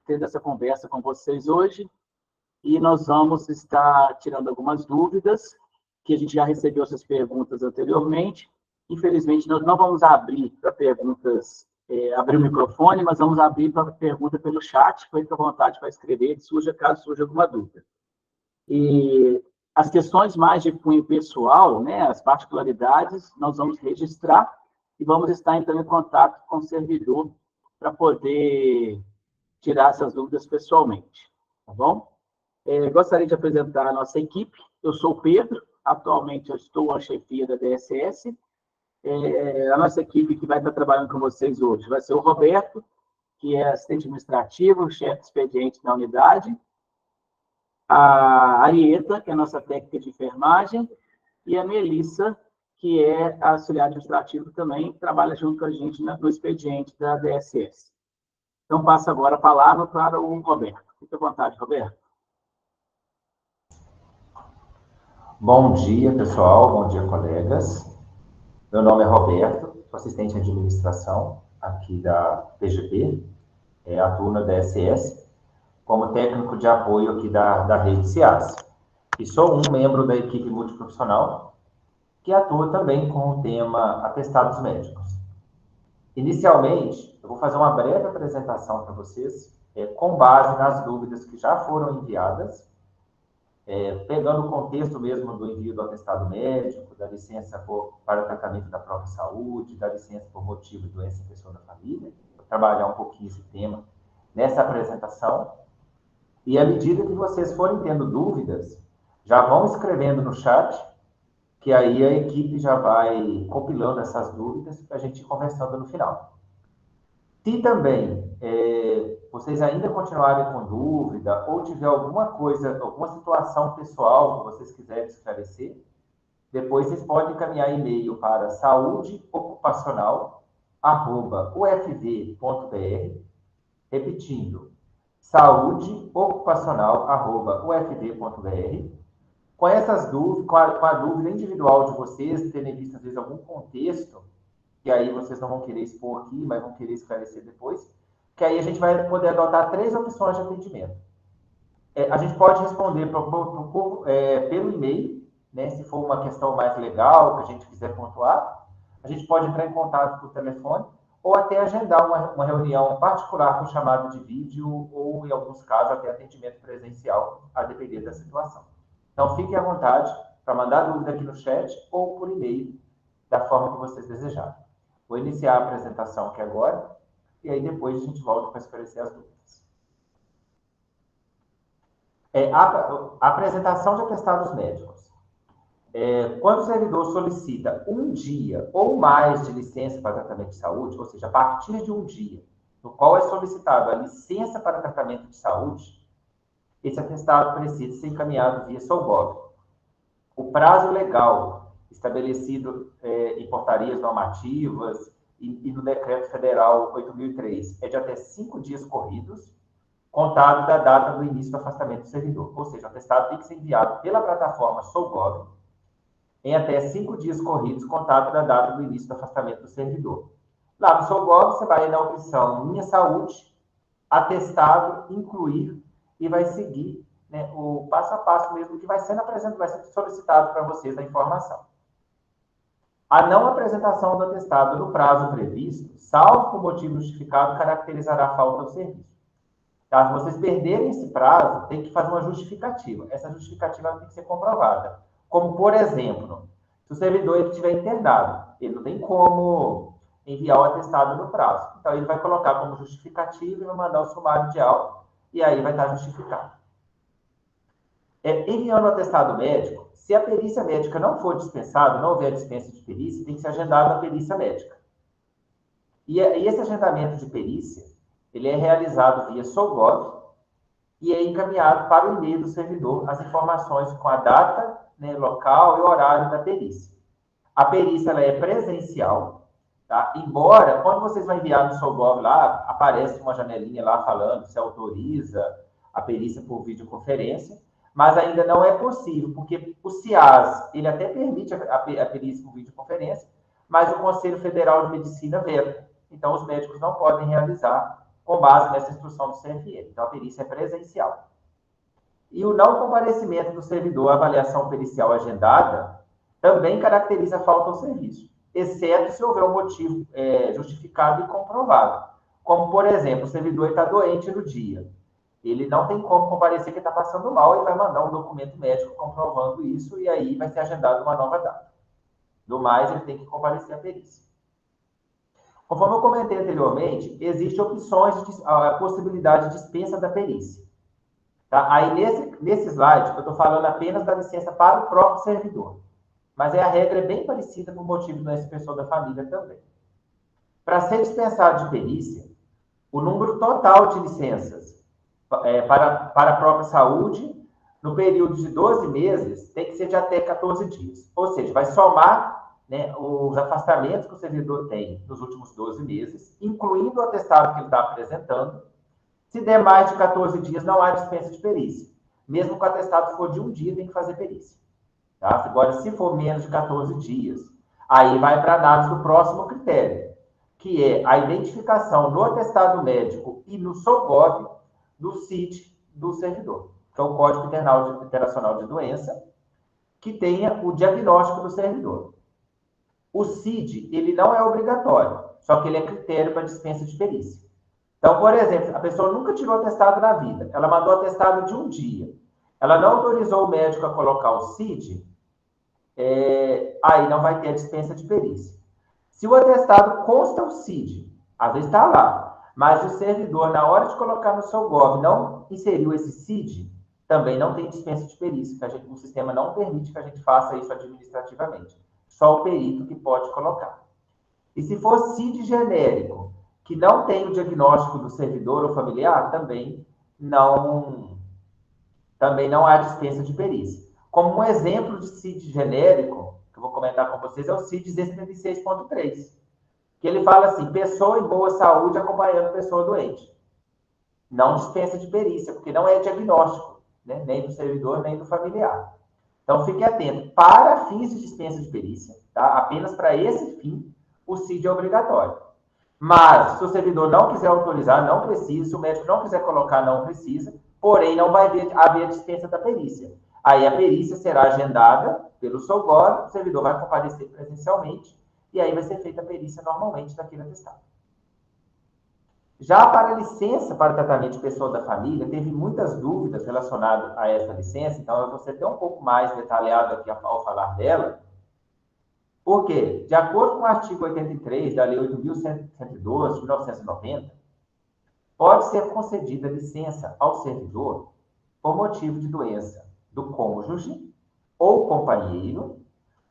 tendo essa conversa com vocês hoje e nós vamos estar tirando algumas dúvidas, que a gente já recebeu essas perguntas anteriormente. Infelizmente, nós não vamos abrir para perguntas, abrir o microfone, mas vamos abrir para pergunta pelo chat, fique à vontade para escrever, caso surja alguma dúvida. E as questões mais de cunho pessoal, né, as particularidades, nós vamos registrar e vamos estar entrando em contato com o servidor para poder tirar essas dúvidas pessoalmente, tá bom? Gostaria de apresentar a nossa equipe. Eu sou o Pedro, atualmente eu estou à chefia da DSS. A nossa equipe que vai estar trabalhando com vocês hoje vai ser o Roberto, que é assistente administrativo, chefe de expediente da unidade, a Arieta, que é a nossa técnica de enfermagem, e a Melissa, que é a auxiliar administrativo também, que trabalha junto com a gente no expediente da DSS. Então, passo agora a palavra para o Roberto. Fique à vontade, Roberto. Bom dia, pessoal. Bom dia, colegas. Meu nome é Roberto, sou assistente de administração aqui da PGP, atuo na DSS, como técnico de apoio aqui da rede CIAS. E sou um membro da equipe multiprofissional, que atua também com o tema atestados médicos. Inicialmente, eu vou fazer uma breve apresentação para vocês, com base nas dúvidas que já foram enviadas, pegando o contexto mesmo do envio do atestado médico, da licença para tratamento da própria saúde, da licença por motivo de doença em pessoa da família. Vou trabalhar um pouquinho esse tema nessa apresentação. E à medida que vocês forem tendo dúvidas, já vão escrevendo no chat, que aí a equipe já vai compilando essas dúvidas para a gente ir conversando no final. Se também vocês ainda continuarem com dúvida ou tiver alguma coisa, alguma situação pessoal que vocês quiserem esclarecer, depois vocês podem encaminhar e-mail para saudeocupacional@ufv.br, repetindo, saudeocupacional@ufv.br. Com essas dúvidas, com a dúvida individual de vocês, terem visto, às vezes, algum contexto, que aí vocês não vão querer expor aqui, mas vão querer esclarecer depois, que aí a gente vai poder adotar 3 opções de atendimento. A gente pode responder pelo e-mail, né, se for uma questão mais legal, que a gente quiser pontuar. A gente pode entrar em contato por telefone, ou até agendar uma reunião particular com chamada de vídeo, ou, em alguns casos, até atendimento presencial, a depender da situação. Então, fiquem à vontade para mandar dúvida aqui no chat ou por e-mail, da forma que vocês desejarem. Vou iniciar a apresentação aqui agora, e aí depois a gente volta para esclarecer as dúvidas. A apresentação de atestados médicos. Quando o servidor solicita um dia ou mais de licença para tratamento de saúde, ou seja, a partir de um dia, no qual é solicitado a licença para tratamento de saúde, esse atestado precisa ser encaminhado via SOLGOV. O prazo legal estabelecido em portarias normativas e no Decreto Federal 8.003 é de até 5 dias corridos, contado da data do início do afastamento do servidor. Ou seja, o atestado tem que ser enviado pela plataforma SOLGOV em até 5 dias corridos, contado da data do início do afastamento do servidor. Lá no SOLGOV, você vai na opção Minha Saúde, Atestado, Incluir, e vai seguir, né, o passo a passo mesmo que vai sendo apresentado, vai ser solicitado para vocês a informação. A não apresentação do atestado no prazo previsto, salvo por motivo justificado, caracterizará a falta do serviço. Tá? Se vocês perderem esse prazo, tem que fazer uma justificativa. Essa justificativa tem que ser comprovada. Como, por exemplo, se o servidor estiver internado, ele não tem como enviar o atestado no prazo. Então, ele vai colocar como justificativa e vai mandar o sumário de aula, e aí vai estar justificado. Enviando o atestado médico, se a perícia médica não for dispensada, não houver dispensa de perícia, tem que ser agendada a perícia médica. E esse agendamento de perícia, ele é realizado via SOLGOV e é encaminhado para o e-mail do servidor as informações com a data, né, local e horário da perícia. A perícia ela é presencial, tá? Embora, quando vocês vão enviar no SOLGOV lá, aparece uma janelinha lá falando se autoriza a perícia por videoconferência, mas ainda não é possível, porque o CIAS, ele até permite a perícia por videoconferência, mas o Conselho Federal de Medicina veta. Então, os médicos não podem realizar com base nessa instrução do CFM. Então, a perícia é presencial. E o não comparecimento do servidor à avaliação pericial agendada também caracteriza a falta ao serviço, exceto se houver um motivo justificado e comprovado. Como, por exemplo, o servidor está doente no dia. Ele não tem como comparecer que está passando mal e vai mandar um documento médico comprovando isso e aí vai ser agendado uma nova data. Do mais, ele tem que comparecer à perícia. Conforme eu comentei anteriormente, existem opções a possibilidade de dispensa da perícia. Tá? Aí, nesse slide, eu estou falando apenas da licença para o próprio servidor. Mas a regra é bem parecida por motivo de doença pessoal da família também. Para ser dispensado de perícia, o número total de licenças para a própria saúde, no período de 12 meses, tem que ser de até 14 dias. Ou seja, vai somar, né, os afastamentos que o servidor tem nos últimos 12 meses, incluindo o atestado que ele está apresentando. Se der mais de 14 dias, não há dispensa de perícia. Mesmo que o atestado for de um dia, tem que fazer perícia. Tá? Agora, se for menos de 14 dias, aí vai para a análise do próximo critério, que é a identificação no atestado médico e no SOGOV do CID do servidor, que é o Código Internacional de Doença, que tenha o diagnóstico do servidor. O CID, ele não é obrigatório, só que ele é critério para dispensa de perícia. Então, por exemplo, a pessoa nunca tirou atestado na vida, ela mandou atestado de um dia, ela não autorizou o médico a colocar o CID, aí não vai ter a dispensa de perícia. Se o atestado consta o CID, às vezes está lá, mas o servidor, na hora de colocar no seu GOV, não inseriu esse CID, também não tem dispensa de perícia, o sistema não permite que a gente faça isso administrativamente. Só o perito que pode colocar. E se for CID genérico, que não tem o diagnóstico do servidor ou familiar, também não há dispensa de perícia. Como um exemplo de CID genérico, que eu vou comentar com vocês, é o CID 236.3, que ele fala assim, pessoa em boa saúde acompanhando pessoa doente. Não dispensa de perícia, porque não é diagnóstico, né? Nem do servidor, nem do familiar. Então, fique atento. Para fins de dispensa de perícia, tá? Apenas para esse fim, o CID é obrigatório. Mas, se o servidor não quiser autorizar, não precisa. Se o médico não quiser colocar, não precisa. Porém, não vai haver dispensa da perícia. Aí, a perícia será agendada pelo SOGOV, o servidor vai comparecer presencialmente, e aí vai ser feita a perícia normalmente daquele atestado. Já para a licença para o tratamento de pessoa da família, teve muitas dúvidas relacionadas a essa licença, então eu vou ser até um pouco mais detalhado aqui ao falar dela. Por quê? De acordo com o artigo 83 da Lei 8.112, de 1990, pode ser concedida licença ao servidor por motivo de doença do cônjuge ou companheiro,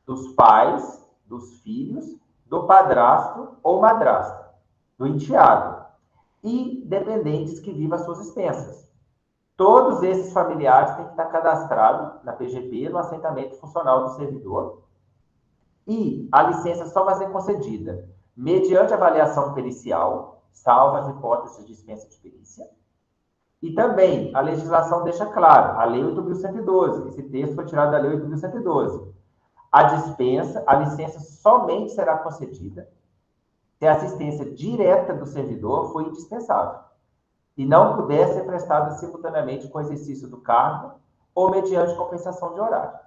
dos pais, dos filhos, do padrasto ou madrasta, do enteado, e dependentes que vivam às suas expensas. Todos esses familiares têm que estar cadastrados na PGP, no assentamento funcional do servidor, e a licença só vai ser concedida mediante avaliação pericial, salvo as hipóteses de dispensa de perícia. E também a legislação deixa claro, a Lei 8.112, esse texto foi tirado da Lei 8.112. A licença somente será concedida se a assistência direta do servidor for indispensável e não puder ser prestada simultaneamente com o exercício do cargo ou mediante compensação de horário.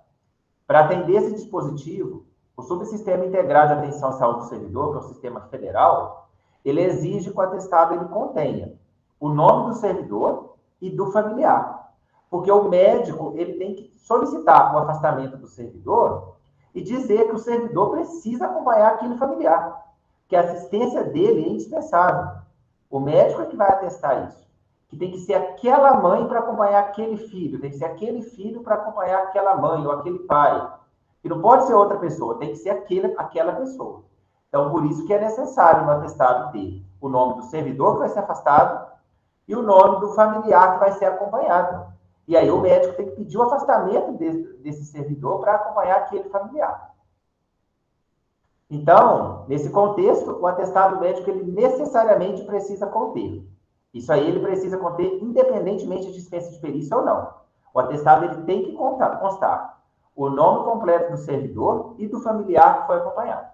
Para atender esse dispositivo, o Subsistema Integrado de Atenção à Saúde do Servidor, que é o sistema federal, ele exige que o atestado ele contenha o nome do servidor e do familiar. Porque o médico ele tem que solicitar o afastamento do servidor e dizer que o servidor precisa acompanhar aquele familiar, que a assistência dele é indispensável. O médico é que vai atestar isso. Que tem que ser aquela mãe para acompanhar aquele filho, tem que ser aquele filho para acompanhar aquela mãe ou aquele pai. E não pode ser outra pessoa, tem que ser aquela pessoa. Então, por isso que é necessário no atestado ter o nome do servidor que vai ser afastado e o nome do familiar que vai ser acompanhado. E aí o médico tem que pedir o afastamento desse servidor para acompanhar aquele familiar. Então, nesse contexto, o atestado médico ele necessariamente precisa conter. Isso aí ele precisa conter independentemente de dispensa de perícia ou não. O atestado ele tem que constar o nome completo do servidor e do familiar que foi acompanhado.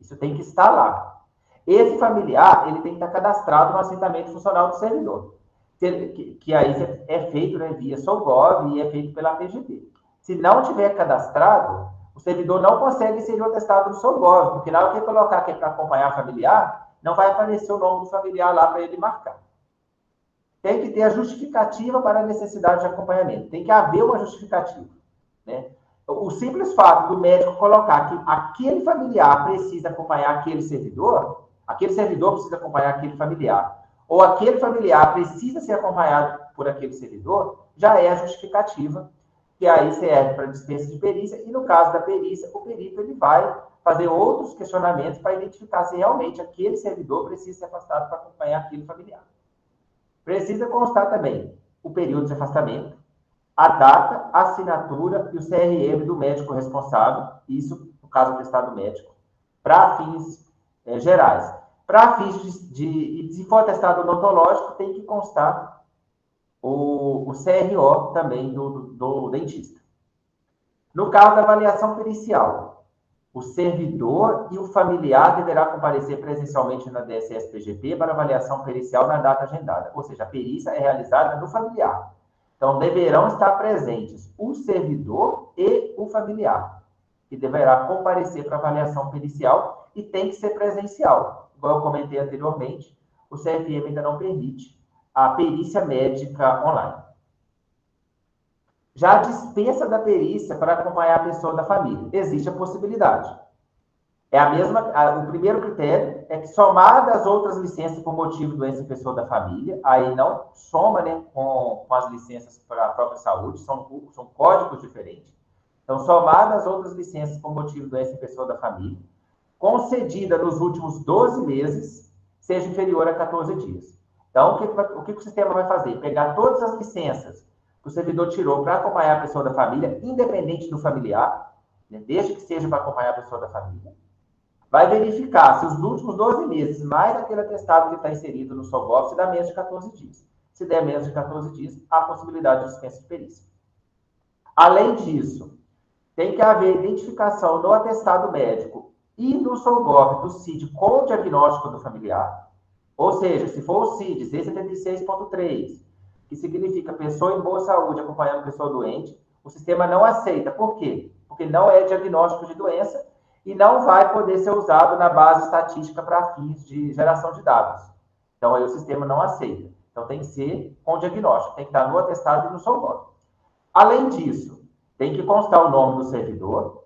Isso tem que estar lá. Esse familiar, ele tem que estar cadastrado no assentamento funcional do servidor, que aí é feito, né, via Solgov e é feito pela PGP. Se não tiver cadastrado, o servidor não consegue inserir o atestado no Solgov, porque na hora que ele colocar que é para acompanhar familiar, não vai aparecer o nome do familiar lá para ele marcar. Tem que ter a justificativa para a necessidade de acompanhamento. Tem que haver uma justificativa, né? O simples fato do médico colocar que aquele familiar precisa acompanhar aquele servidor precisa acompanhar aquele familiar, ou aquele familiar precisa ser acompanhado por aquele servidor, já é a justificativa, que aí serve para dispensa de perícia, e no caso da perícia, o perito ele vai fazer outros questionamentos para identificar se realmente aquele servidor precisa ser afastado para acompanhar aquele familiar. Precisa constar também o período de afastamento, a data, a assinatura e o CRM do médico responsável, isso no caso do atestado médico, para fins gerais. Para fins se for atestado odontológico, tem que constar o CRO também do dentista. No caso da avaliação pericial, o servidor e o familiar deverá comparecer presencialmente na DSS-PGP para avaliação pericial na data agendada. Ou seja, a perícia é realizada no familiar. Então, deverão estar presentes o servidor e o familiar, que deverá comparecer para avaliação pericial e tem que ser presencial. Igual eu comentei anteriormente, o CFM ainda não permite a perícia médica online. Já a dispensa da perícia para acompanhar a pessoa da família. Existe a possibilidade. O primeiro critério é que, somadas as outras licenças por motivo de doença em pessoa da família, aí não soma, né, com as licenças para a própria saúde, são códigos diferentes. Então, somadas as outras licenças por motivo de doença em pessoa da família, concedida nos últimos 12 meses, seja inferior a 14 dias. Então, o que o sistema vai fazer? Pegar todas as licenças que o servidor tirou para acompanhar a pessoa da família, independente do familiar, né, desde que seja para acompanhar a pessoa da família, vai verificar se os últimos 12 meses, mais aquele atestado que está inserido no SOGOV, se dá menos de 14 dias. Se der menos de 14 dias, há possibilidade de dispensa de perícia. Além disso, tem que haver identificação no atestado médico e no SOGOV do CID com o diagnóstico do familiar. Ou seja, se for o CID Z76.3, que significa pessoa em boa saúde acompanhando pessoa doente, o sistema não aceita. Por quê? Porque não é diagnóstico de doença e não vai poder ser usado na base estatística para fins de geração de dados. Então, aí o sistema não aceita. Então, tem que ser com diagnóstico, tem que estar no atestado e no SOGOV. Além disso, tem que constar o nome do servidor,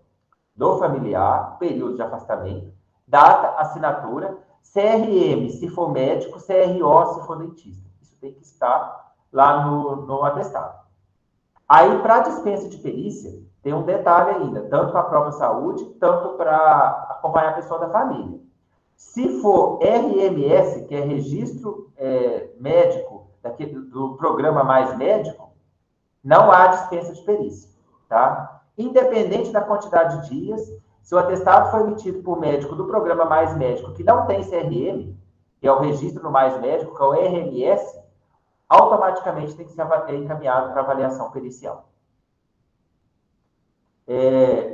do familiar, período de afastamento, data, assinatura, CRM, se for médico, CRO, se for dentista. Isso tem que estar lá no atestado. Aí, para a dispensa de perícia, tem um detalhe ainda, tanto para a própria saúde, tanto para acompanhar a pessoa da família. Se for RMS, que é registro médico, do programa Mais Médico, não há dispensa de perícia, tá? Independente da quantidade de dias, se o atestado foi emitido por médico do programa Mais Médico, que não tem CRM, que é o registro no Mais Médico, que é o RMS, automaticamente tem que ser encaminhado para avaliação pericial.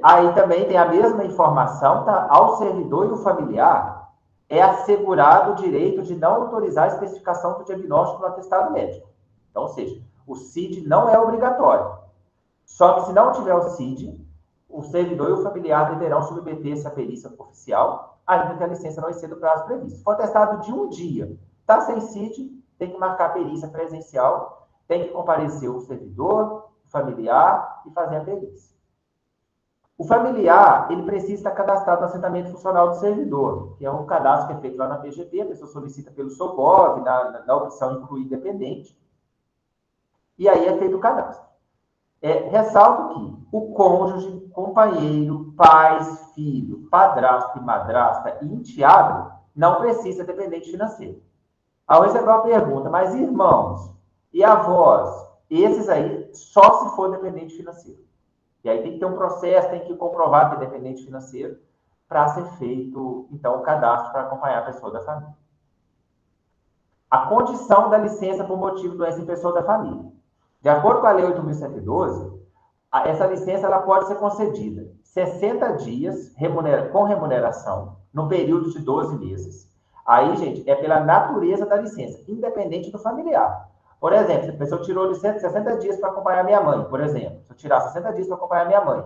Aí também tem a mesma informação, tá? Ao servidor e o familiar é assegurado o direito de não autorizar a especificação do diagnóstico no atestado médico. Então, ou seja, o CID não é obrigatório. Só que se não tiver o CID, o servidor e o familiar deverão submeter-se à perícia oficial, ainda que a licença não exceda o prazo previsto. Se for atestado de um dia, está sem CID, tem que marcar a perícia presencial, tem que comparecer o servidor, o familiar e fazer a perícia. O familiar, ele precisa estar cadastrado no assentamento funcional do servidor, que é um cadastro que é feito lá na PGP, a pessoa solicita pelo SOGOV, na opção incluir dependente, e aí é feito o cadastro. Ressalto que o cônjuge, companheiro, pais, filho, padrasto e madrasta e enteado não precisa de dependente financeiro. Ao receber uma pergunta, mas irmãos e avós, esses aí só se for dependente financeiro. E aí tem que ter um processo, tem que comprovar que é dependente financeiro para ser feito, então, o cadastro para acompanhar a pessoa da família. A condição da licença por motivo de doença em pessoa da família. De acordo com a Lei 8.112, essa licença ela pode ser concedida 60 dias com remuneração, no período de 12 meses, Aí, gente, é pela natureza da licença, independente do familiar. Por exemplo, se a pessoa tirou licença 60 dias para acompanhar minha mãe, por exemplo, se eu tirar 60 dias para acompanhar minha mãe,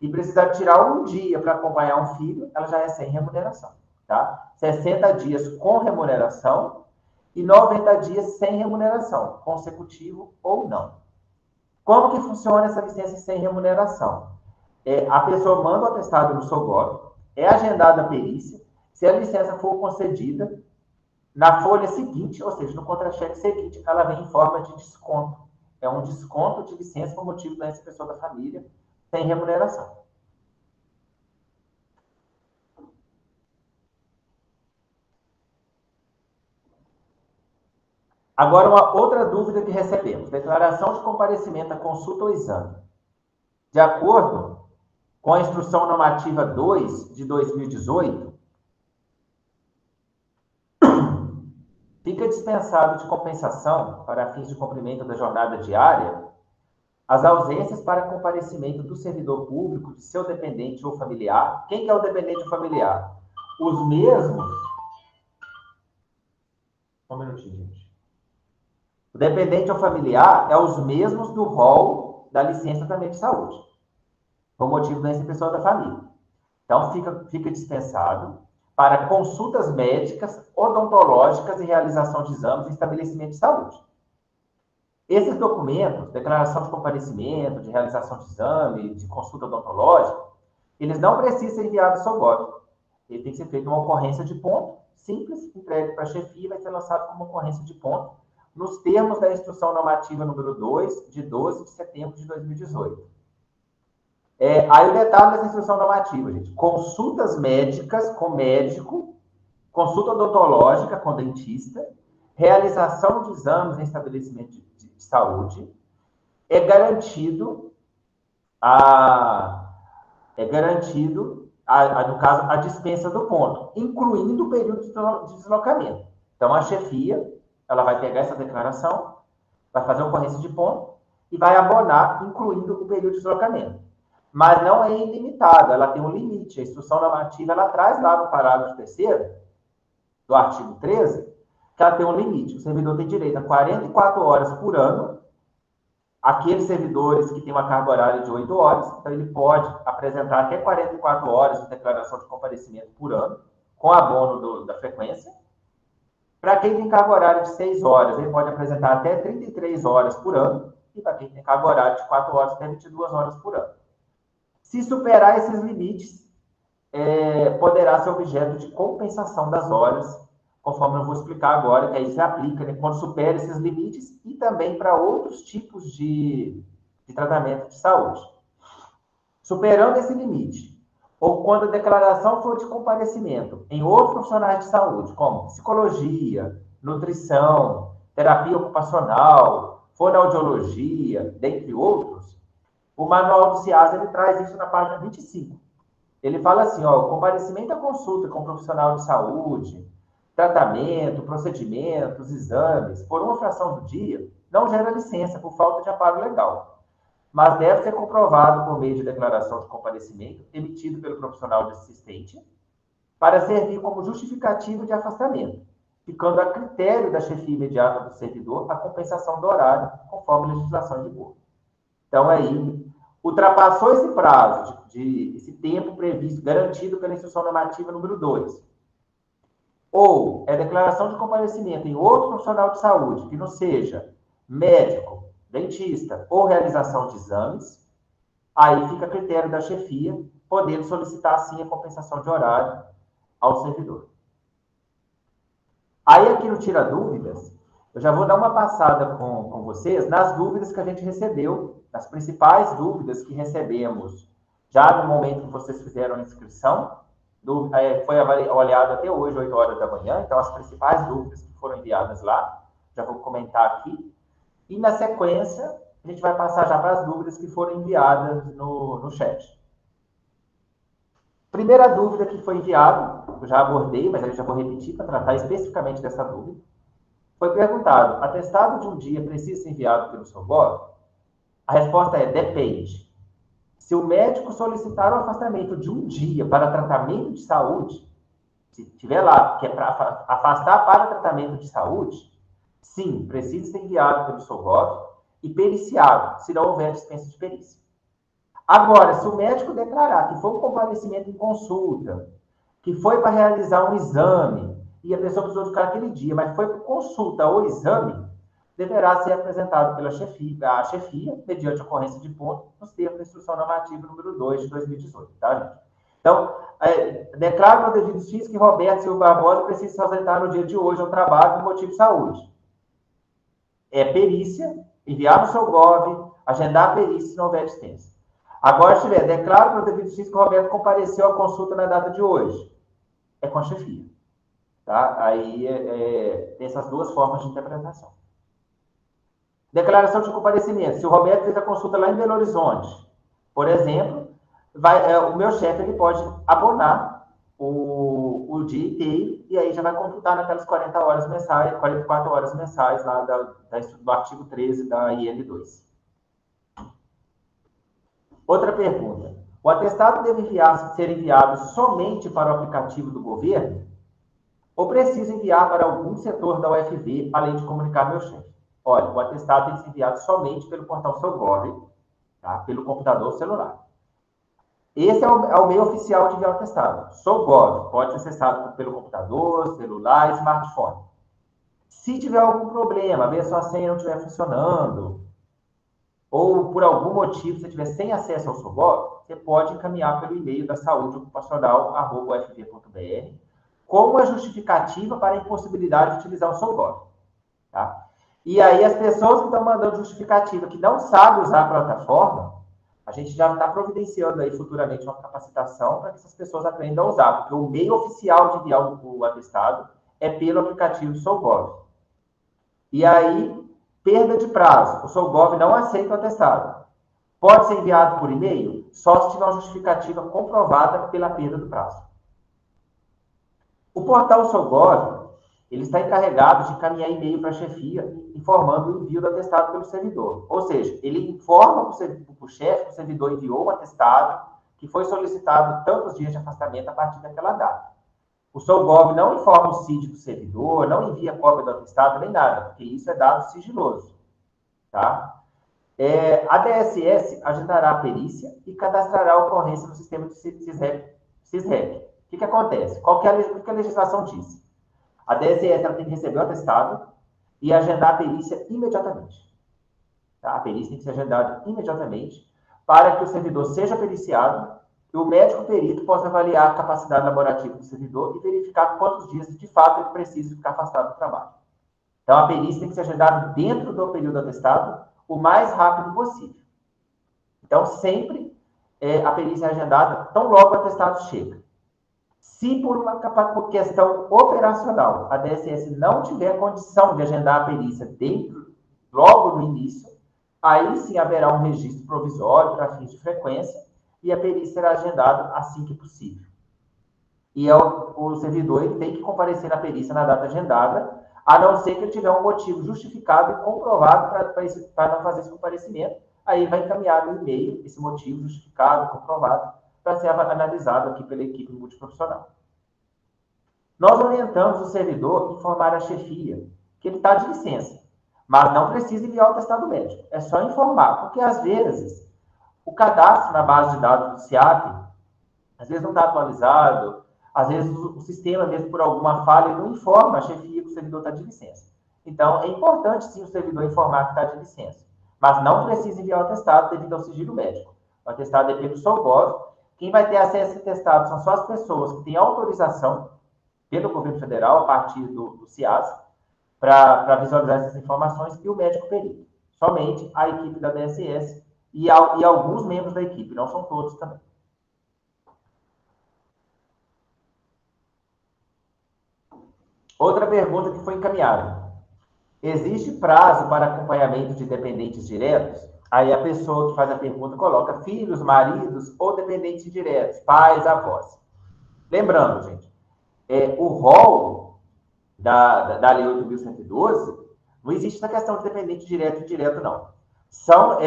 e precisar tirar um dia para acompanhar um filho, ela já é sem remuneração, tá? 60 dias com remuneração e 90 dias sem remuneração, consecutivo ou não. Como que funciona essa licença sem remuneração? A pessoa manda o atestado no SOGOV, é agendada a perícia, se a licença for concedida, na folha seguinte, ou seja, no contra-cheque seguinte, ela vem em forma de desconto. É um desconto de licença por motivo da doença pessoa da família, sem remuneração. Agora, uma outra dúvida que recebemos. Declaração de comparecimento à consulta ou exame. De acordo com a Instrução Normativa 2 de 2018, fica dispensado de compensação para fins de cumprimento da jornada diária as ausências para comparecimento do servidor público, de seu dependente ou familiar. Quem que é o dependente ou familiar? Os mesmos... Um minutinho, gente. O dependente ou familiar é os mesmos do rol da licença também de saúde, por motivo da doença pessoal da família. Então, fica dispensado para consultas médicas, odontológicas e realização de exames em estabelecimento de saúde. Esses documentos, declaração de comparecimento, de realização de exame, de consulta odontológica, eles não precisam ser enviados ao SOGOV. Ele tem que ser feito uma ocorrência de ponto, simples, entregue para a chefia e vai ser lançado como ocorrência de ponto, nos termos da Instrução Normativa número 2, de 12 de setembro de 2018. Aí o detalhe dessa instrução normativa, gente. Consultas médicas com médico, consulta odontológica com dentista, realização de exames em estabelecimento de saúde, é garantido, no caso, a dispensa do ponto, incluindo o período de deslocamento. Então, a chefia, ela vai pegar essa declaração, vai fazer uma ocorrência de ponto e vai abonar, incluindo o período de deslocamento. Mas não é ilimitada, ela tem um limite. A instrução normativa, ela traz lá no parágrafo 3º do artigo 13, que ela tem um limite. O servidor tem direito a 44 horas por ano, aqueles servidores que têm uma carga horária de 8 horas, então ele pode apresentar até 44 horas de declaração de comparecimento por ano, com abono da frequência. Para quem tem carga horária de 6 horas, ele pode apresentar até 33 horas por ano, e para quem tem carga horária de 4 horas, até 22 horas por ano. Se superar esses limites, poderá ser objeto de compensação das horas, conforme eu vou explicar agora, que aí se aplica, né, quando supera esses limites e também para outros tipos de tratamento de saúde. Superando esse limite, ou quando a declaração for de comparecimento em outros profissionais de saúde, como psicologia, nutrição, terapia ocupacional, fonoaudiologia, dentre outros, o manual do CIAS, ele traz isso na página 25. Ele fala assim, o comparecimento à consulta com profissional de saúde, tratamento, procedimentos, exames, por uma fração do dia, não gera licença por falta de amparo legal, mas deve ser comprovado por meio de declaração de comparecimento emitido pelo profissional de assistente para servir como justificativo de afastamento, ficando a critério da chefia imediata do servidor a compensação do horário, conforme a legislação de vigor. Então, aí, ultrapassou esse prazo, esse tempo previsto, garantido pela Instrução Normativa número 2, ou declaração de comparecimento em outro profissional de saúde, que não seja médico, dentista ou realização de exames, aí fica a critério da chefia, podendo solicitar, sim, a compensação de horário ao servidor. Aí, aqui no Tira Dúvidas, eu já vou dar uma passada com vocês nas dúvidas que a gente recebeu, nas principais dúvidas que recebemos já no momento que vocês fizeram a inscrição. Foi avaliado até hoje, 8 horas da manhã, então as principais dúvidas que foram enviadas lá, já vou comentar aqui. E na sequência, a gente vai passar já para as dúvidas que foram enviadas no chat. Primeira dúvida que foi enviada, eu já abordei, mas eu já vou repetir para tratar especificamente dessa dúvida. Foi perguntado, atestado de um dia precisa ser enviado pelo SOGOV? A resposta é, depende. Se o médico solicitar o afastamento de um dia para tratamento de saúde, se tiver lá, que é para afastar para tratamento de saúde, sim, precisa ser enviado pelo SOGOV e periciado, se não houver dispensa de perícia. Agora, se o médico declarar que foi um comparecimento em consulta, que foi para realizar um exame, e a pessoa precisou ficar aquele dia, mas foi para consulta ou exame, deverá ser apresentado pela chefia, mediante ocorrência de ponto, nos termos da Instrução Normativa número 2 de 2018, tá, gente? Então, declaro no devido juízo que Roberto Silva Barbosa precisa se ausentar no dia de hoje ao trabalho por motivo de saúde. Perícia, enviar no seu GOV, agendar a perícia se não houver dispensa. Agora, se tiver, declaro no devido juízo que Roberto compareceu à consulta na data de hoje. É com a chefia. Tá? Aí tem essas duas formas de interpretação. Declaração de comparecimento. Se o Roberto fez a consulta lá em Belo Horizonte, por exemplo, o meu chefe ele pode abonar o dia inteiro e aí já vai computar naquelas 40 horas mensais, 44 horas mensais lá do artigo 13 da IN2. Outra pergunta. O atestado deve ser enviado somente para o aplicativo do governo ou precisa enviar para algum setor da UFV, além de comunicar meu chefe? Olha, o atestado tem que ser enviado somente pelo portal SOGOV, tá? Pelo computador celular. Esse é o meio oficial de enviar o atestado. SOGOV pode ser acessado pelo computador, celular e smartphone. Se tiver algum problema, ver se a senha não estiver funcionando, ou por algum motivo você estiver sem acesso ao SOGOV, você pode encaminhar pelo e-mail da saudeocupacional@ufv.br com uma justificativa para a impossibilidade de utilizar o SOGOV. Tá? E aí as pessoas que estão mandando justificativa, que não sabem usar a plataforma, a gente já está providenciando aí futuramente uma capacitação para que essas pessoas aprendam a usar, porque o meio oficial de enviar o atestado é pelo aplicativo SOGOV. E aí, perda de prazo. O SOGOV não aceita o atestado. Pode ser enviado por e-mail só se tiver uma justificativa comprovada pela perda do prazo. O portal SOGOV, ele está encarregado de encaminhar e-mail para a chefia, informando o envio do atestado pelo servidor. Ou seja, ele informa para o chefe que o servidor enviou o atestado, que foi solicitado tantos dias de afastamento a partir daquela data. O SOGOV não informa o CID do servidor, não envia cópia do atestado, nem nada, porque isso é dado sigiloso. Tá? A DSS agendará a perícia e cadastrará a ocorrência no sistema de SISREP. O que acontece? O que a legislação diz? A DSS ela tem que receber o atestado e agendar a perícia imediatamente. Tá? A perícia tem que ser agendada imediatamente para que o servidor seja periciado e o médico perito possa avaliar a capacidade laborativa do servidor e verificar quantos dias, de fato, ele precisa ficar afastado do trabalho. Então, a perícia tem que ser agendada dentro do período atestado o mais rápido possível. Então, sempre a perícia é agendada tão logo o atestado chega. Se por uma questão operacional a DSS não tiver condição de agendar a perícia logo no início, aí sim haverá um registro provisório para fins de frequência e a perícia será agendada assim que possível. E o servidor ele tem que comparecer na perícia na data agendada, a não ser que ele tiver um motivo justificado e comprovado para não fazer esse comparecimento, aí vai encaminhar no e-mail esse motivo justificado, comprovado, para ser analisado aqui pela equipe multiprofissional. Nós orientamos o servidor a informar a chefia que ele está de licença, mas não precisa enviar o atestado médico, é só informar, porque às vezes o cadastro na base de dados do SIAP, às vezes não está atualizado, às vezes o sistema, mesmo por alguma falha, não informa a chefia que o servidor está de licença. Então, é importante, sim, o servidor informar que está de licença, mas não precisa enviar o atestado devido ao sigilo médico. O atestado é pelo SOGOV. Quem vai ter acesso a esse atestado são só as pessoas que têm autorização pelo governo federal, a partir do CIAS, para visualizar essas informações, e o médico perito. Somente a equipe da DSS e alguns membros da equipe, não são todos também. Outra pergunta que foi encaminhada. Existe prazo para acompanhamento de dependentes diretos? Aí a pessoa que faz a pergunta coloca filhos, maridos ou dependentes diretos, pais, avós. Lembrando, gente, o rol da Lei 8.112 não existe essa questão de dependente direto e indireto, não. São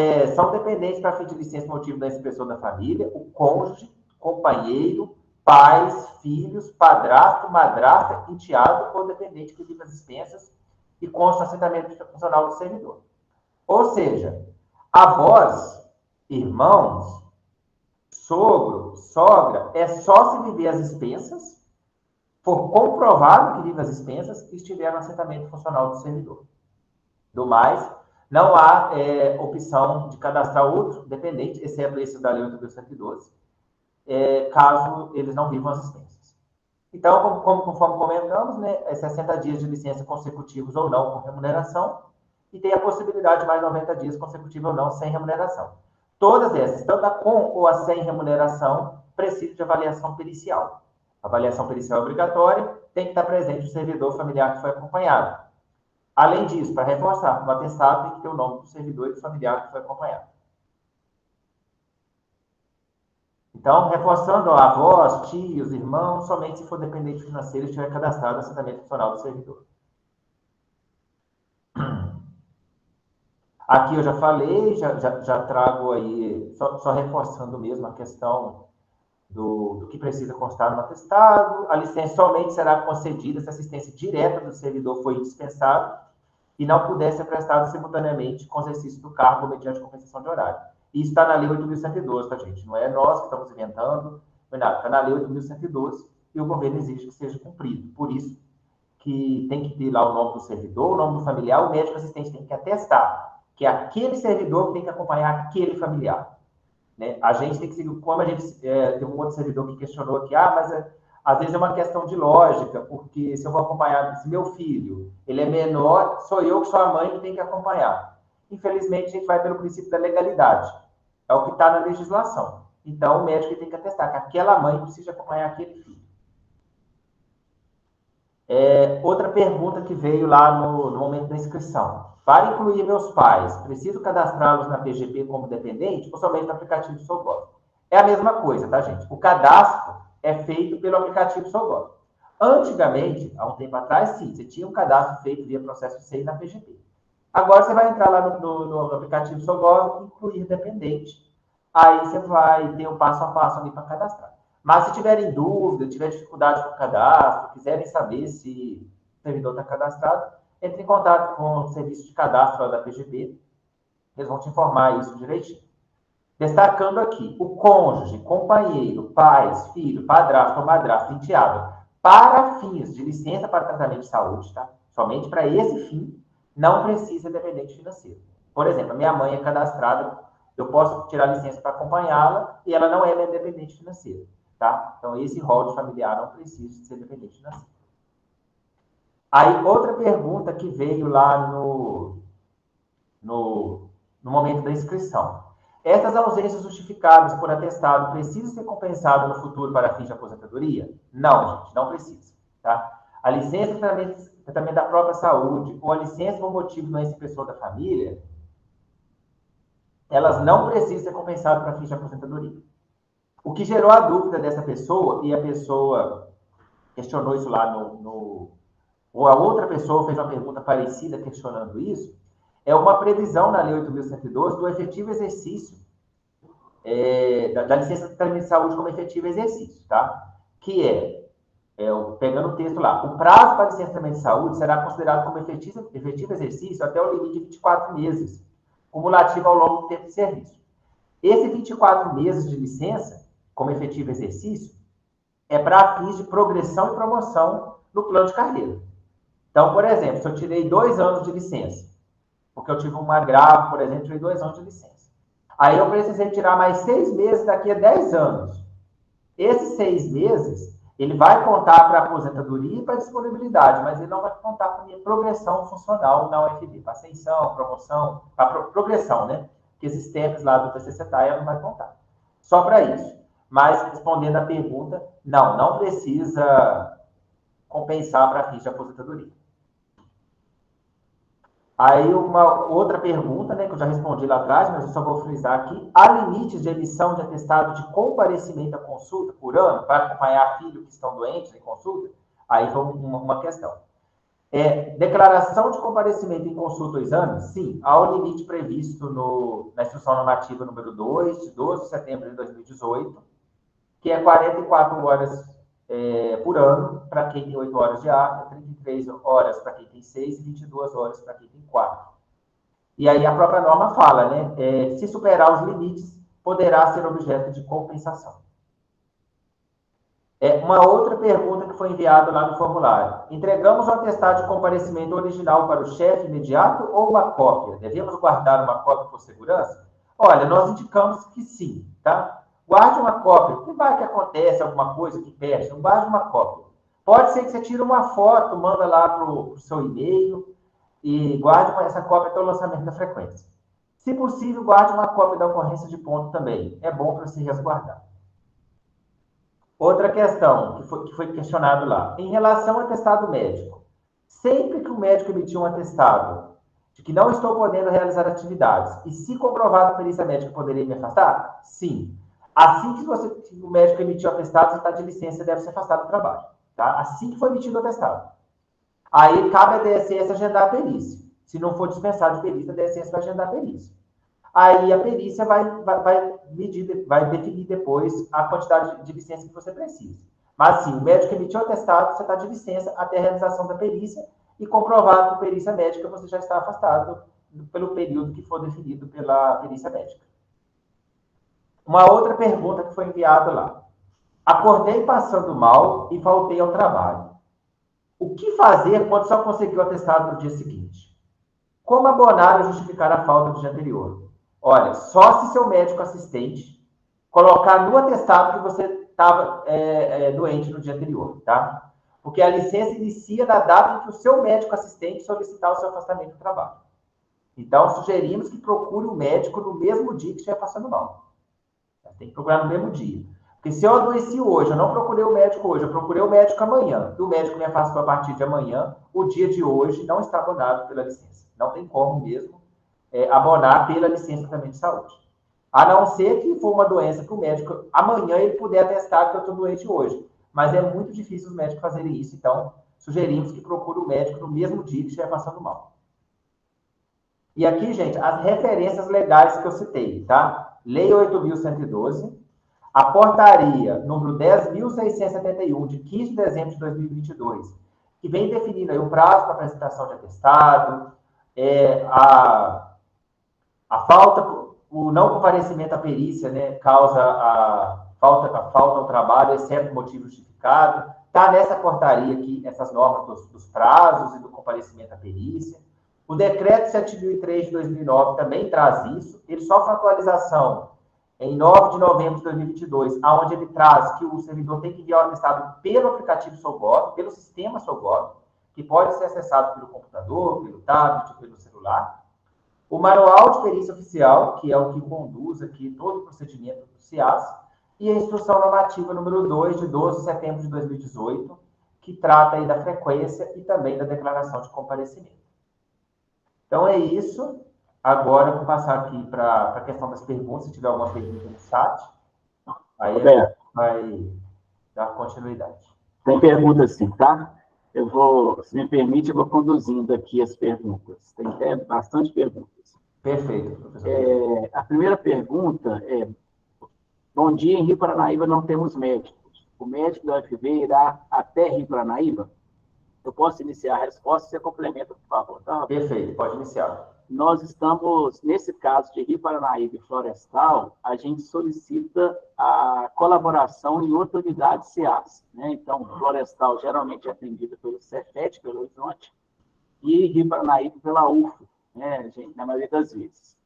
dependentes para fim de licença motivo da inspeção da família, o cônjuge, companheiro, pais, filhos, padrasto, madrasta, enteado ou dependente que vive as dispensas e consta o assentamento funcional do servidor. Ou seja, avós, irmãos, sogro, sogra, é só se viver as dispensas, for comprovado que vive as dispensas e estiver no assentamento funcional do servidor. Do mais, não há opção de cadastrar outro dependente, exceto esse da Lei 8.112, caso eles não vivam as dispensas. Então, conforme comentamos, né, 60 dias de licença consecutivos ou não com remuneração, e tem a possibilidade de mais 90 dias consecutivos ou não sem remuneração. Todas essas, tanto a com ou a sem remuneração, precisam de avaliação pericial. A avaliação pericial é obrigatória, tem que estar presente o servidor familiar que foi acompanhado. Além disso, para reforçar, no atestado tem que ter o nome do servidor e do familiar que foi acompanhado. Então, reforçando, avós, tios, irmãos, somente se for dependente financeiro e estiver cadastrado no assentamento funcional do servidor. Aqui eu já falei, já trago aí, só reforçando mesmo a questão do que precisa constar no atestado. A licença somente será concedida se a assistência direta do servidor for indispensável e não puder ser prestado simultaneamente com o exercício do cargo mediante compensação de horário. Isso está na Lei 8.112, tá, gente? Não é nós que estamos inventando, não é nada. Está na Lei 8.112 e o governo exige que seja cumprido. Por isso que tem que ter lá o nome do servidor, o nome do familiar, o médico assistente tem que atestar que é aquele servidor que tem que acompanhar aquele familiar. Né? A gente tem que seguir, como a gente tem um outro servidor que questionou aqui, mas às vezes é uma questão de lógica, porque se eu vou acompanhar, se meu filho ele é menor, sou eu que sou a mãe que tem que acompanhar. Infelizmente, a gente vai pelo princípio da legalidade. É o que está na legislação. Então, o médico tem que atestar que aquela mãe precisa acompanhar aquele filho. Outra pergunta que veio lá no momento da inscrição. Para incluir meus pais, preciso cadastrá-los na PGP como dependente ou somente no aplicativo Sogov? É a mesma coisa, tá, gente? O cadastro é feito pelo aplicativo Sogov. Antigamente, há um tempo atrás, sim, você tinha um cadastro feito via processo 6 na PGP. Agora você vai entrar lá no aplicativo Sogov e incluir dependente. Aí você vai ter um passo a passo ali para cadastrar. Mas se tiverem dúvida, tiver dificuldade com o cadastro, quiserem saber se o servidor está cadastrado, entre em contato com o serviço de cadastro da PGP. Eles vão te informar isso direitinho. Destacando aqui, o cônjuge, companheiro, pais, filho, padrasto ou madrasto, enteado, para fins de licença para tratamento de saúde, tá? Somente para esse fim, não precisa de dependente financeiro. Por exemplo, a minha mãe é cadastrada, eu posso tirar licença para acompanhá-la e ela não é minha dependente financeira, tá? Então, esse rol de familiar não precisa de ser dependente financeiro. Aí, outra pergunta que veio lá no momento da inscrição. Essas ausências justificadas por atestado precisam ser compensadas no futuro para fins de aposentadoria? Não, gente, não precisa. Tá? A licença também da própria saúde ou a licença por motivo de doença pessoa da família, elas não precisam ser compensadas para fins de aposentadoria. O que gerou a dúvida dessa pessoa, e a pessoa questionou isso lá ou a outra pessoa fez uma pergunta parecida questionando isso, é uma previsão na Lei 8.112 do efetivo exercício, da licença de tratamento de saúde como efetivo exercício, tá? Que pegando o texto lá, o prazo para licença de tratamento de saúde será considerado como efetivo exercício até o limite de 24 meses, cumulativo ao longo do tempo de serviço. Esse 24 meses de licença, como efetivo exercício, é para fins de progressão e promoção no plano de carreira. Então, por exemplo, se eu tirei 2 anos de licença, porque eu tive um agravo, por exemplo, tirei 2 anos de licença. Aí eu precisei tirar mais 6 meses daqui a 10 anos. Esses 6 meses, ele vai contar para a aposentadoria e para a disponibilidade, mas ele não vai contar para a minha progressão funcional na UFB, para ascensão, promoção, para progressão, né? Que esses tempos lá do TCC-TAI não vai contar. Só para isso. Mas, respondendo a pergunta, não precisa compensar para fins de aposentadoria. Aí uma outra pergunta, né, que eu já respondi lá atrás, mas eu só vou frisar aqui. Há limites de emissão de atestado de comparecimento à consulta por ano para acompanhar filhos que estão doentes em consulta? Aí foi uma questão. Declaração de comparecimento em consulta ou exame? Sim, há o limite previsto na Instrução Normativa número 2, de 12 de setembro de 2018, que é 44 horas por ano para quem tem 8 horas de APA, 33 horas para quem tem 6 e 22 horas para quem tem 4. E aí a própria norma fala, né? Se superar os limites, poderá ser objeto de compensação. Uma outra pergunta que foi enviada lá no formulário. Entregamos o atestado de comparecimento original para o chefe imediato ou uma cópia? Devemos guardar uma cópia por segurança? Olha, nós indicamos que sim, tá? Guarde uma cópia. Que vai que acontece alguma coisa que perde? Não guarde uma cópia. Pode ser que você tire uma foto, manda lá para o seu e-mail e guarde essa cópia até o lançamento da frequência. Se possível, guarde uma cópia da ocorrência de ponto também. É bom para se resguardar. Outra questão que foi questionado lá. Em relação ao atestado médico, sempre que o médico emitir um atestado de que não estou podendo realizar atividades e se comprovado a perícia médica poderia me afastar? Sim. Assim que o médico emitir o atestado, você está de licença e deve ser afastado do trabalho. Tá? Assim que for emitido o atestado. Aí cabe a DSS agendar a perícia. Se não for dispensado de perícia, a DSS vai agendar a perícia. Aí a perícia vai definir depois a quantidade de licença que você precisa. Mas, sim, o médico emitiu o atestado, você está de licença até a realização da perícia e comprovado por perícia médica, você já está afastado pelo período que for definido pela perícia médica. Uma outra pergunta que foi enviada lá. Acordei passando mal e faltei ao trabalho. O que fazer quando só conseguiu o atestado no dia seguinte? Como abonar ou justificar a falta do dia anterior? Olha, só se seu médico assistente colocar no atestado que você estava doente no dia anterior, tá? Porque a licença inicia na data em que o seu médico assistente solicitar o seu afastamento do trabalho. Então, sugerimos que procure o médico no mesmo dia que estiver passando mal. Tem que procurar no mesmo dia. Porque se eu adoeci hoje, eu não procurei o médico hoje, eu procurei o médico amanhã, e o médico me afastou a partir de amanhã, o dia de hoje não está abonado pela licença. Não tem como mesmo abonar pela licença também de saúde. A não ser que for uma doença que o médico, amanhã ele puder atestar que eu estou doente hoje. Mas é muito difícil os médicos fazerem isso, então sugerimos que procure o médico no mesmo dia que estiver passando mal. E aqui, gente, as referências legais que eu citei, tá? Lei 8.112, a portaria número 10.671, de 15 de dezembro de 2022, que vem definindo aí o prazo para apresentação de atestado, a falta, o não comparecimento à perícia, né, causa a falta ao trabalho, exceto motivo justificado. Está nessa portaria aqui, essas normas dos prazos e do comparecimento à perícia. O decreto 7.003 de 2009 também traz isso. Ele sofre uma atualização em 9 de novembro de 2022, onde ele traz que o servidor tem que enviar o atestado pelo aplicativo Sogov, pelo sistema Sogov, que pode ser acessado pelo computador, pelo tablet, pelo celular. O manual de perícia oficial, que é o que conduz aqui todo o procedimento do CIAS, e a instrução normativa número 2, de 12 de setembro de 2018, que trata aí da frequência e também da declaração de comparecimento. Então é isso. Agora eu vou passar aqui para a questão das perguntas, se tiver alguma pergunta no chat, aí a gente vai dar continuidade. Tem pergunta sim, tá? Se me permite, eu vou conduzindo aqui as perguntas. Tem até bastante perguntas. Perfeito, professor. A primeira pergunta é: bom dia, em Rio Paranaíba não temos médicos. O médico da UFV irá até Rio Paranaíba? Eu posso iniciar a resposta, você complementa, por favor. Tá? Perfeito, pode iniciar. Nós estamos, nesse caso de Rio Paranaíba e Florestal, a gente solicita a colaboração em outra unidade CIAS, né? Então, Florestal geralmente é atendida pelo Cefet, pelo Horizonte, e Rio Paranaíba pela UFO, né, gente, na maioria das vezes.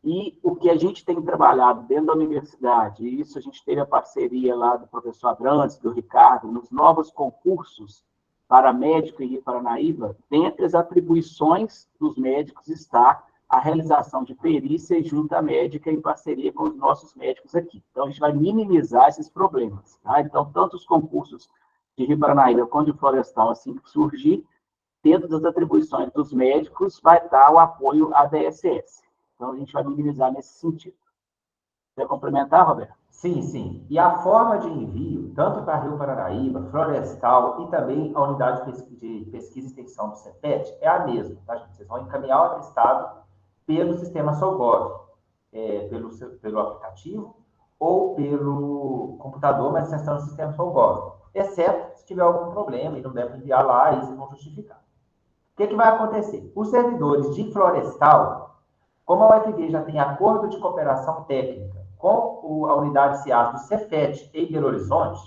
E o que a gente tem trabalhado dentro da universidade, e isso a gente teve a parceria lá do professor Abrantes, do Ricardo, nos novos concursos para médico em Rio Paranaíba, dentre as atribuições dos médicos está a realização de perícia e junta médica em parceria com os nossos médicos aqui. Então, a gente vai minimizar esses problemas. Tá? Então, tanto os concursos de Rio Paranaíba quanto de Florestal, assim que surgir, dentro das atribuições dos médicos, vai estar o apoio à DSS. Então, a gente vai minimizar nesse sentido. Quer complementar, Roberto? Sim, sim. E a forma de envio, tanto para Rio Paranaíba, Florestal e também a unidade de pesquisa e extensão do CEPET é a mesma, tá, gente? Vocês vão encaminhar o atestado pelo sistema Sogov, pelo aplicativo, ou pelo computador, mas acessando o sistema SOGOV, exceto se tiver algum problema e não deve enviar lá, aí vocês vão justificar. O que vai acontecer? Os servidores de Florestal, como a UFV já tem acordo de cooperação técnica com a unidade CIAS do Cefet em Belo Horizonte,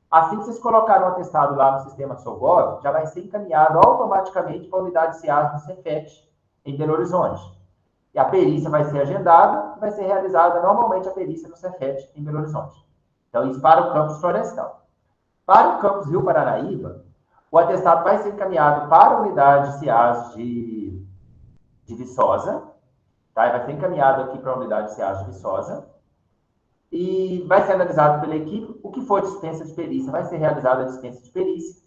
assim que vocês colocaram o atestado lá no sistema SOGOV, já vai ser encaminhado automaticamente para a unidade CIAS do Cefet em Belo Horizonte. E a perícia vai ser agendada, vai ser realizada normalmente a perícia no Cefet em Belo Horizonte. Então, isso para o campus Florestal. Para o campus Rio Paranaíba, o atestado vai ser encaminhado para a unidade CIAS de Viçosa, tá? Vai ser encaminhado aqui para a unidade CIAS de Viçosa, e vai ser analisado pela equipe. O que for dispensa de perícia vai ser realizada a dispensa de perícia,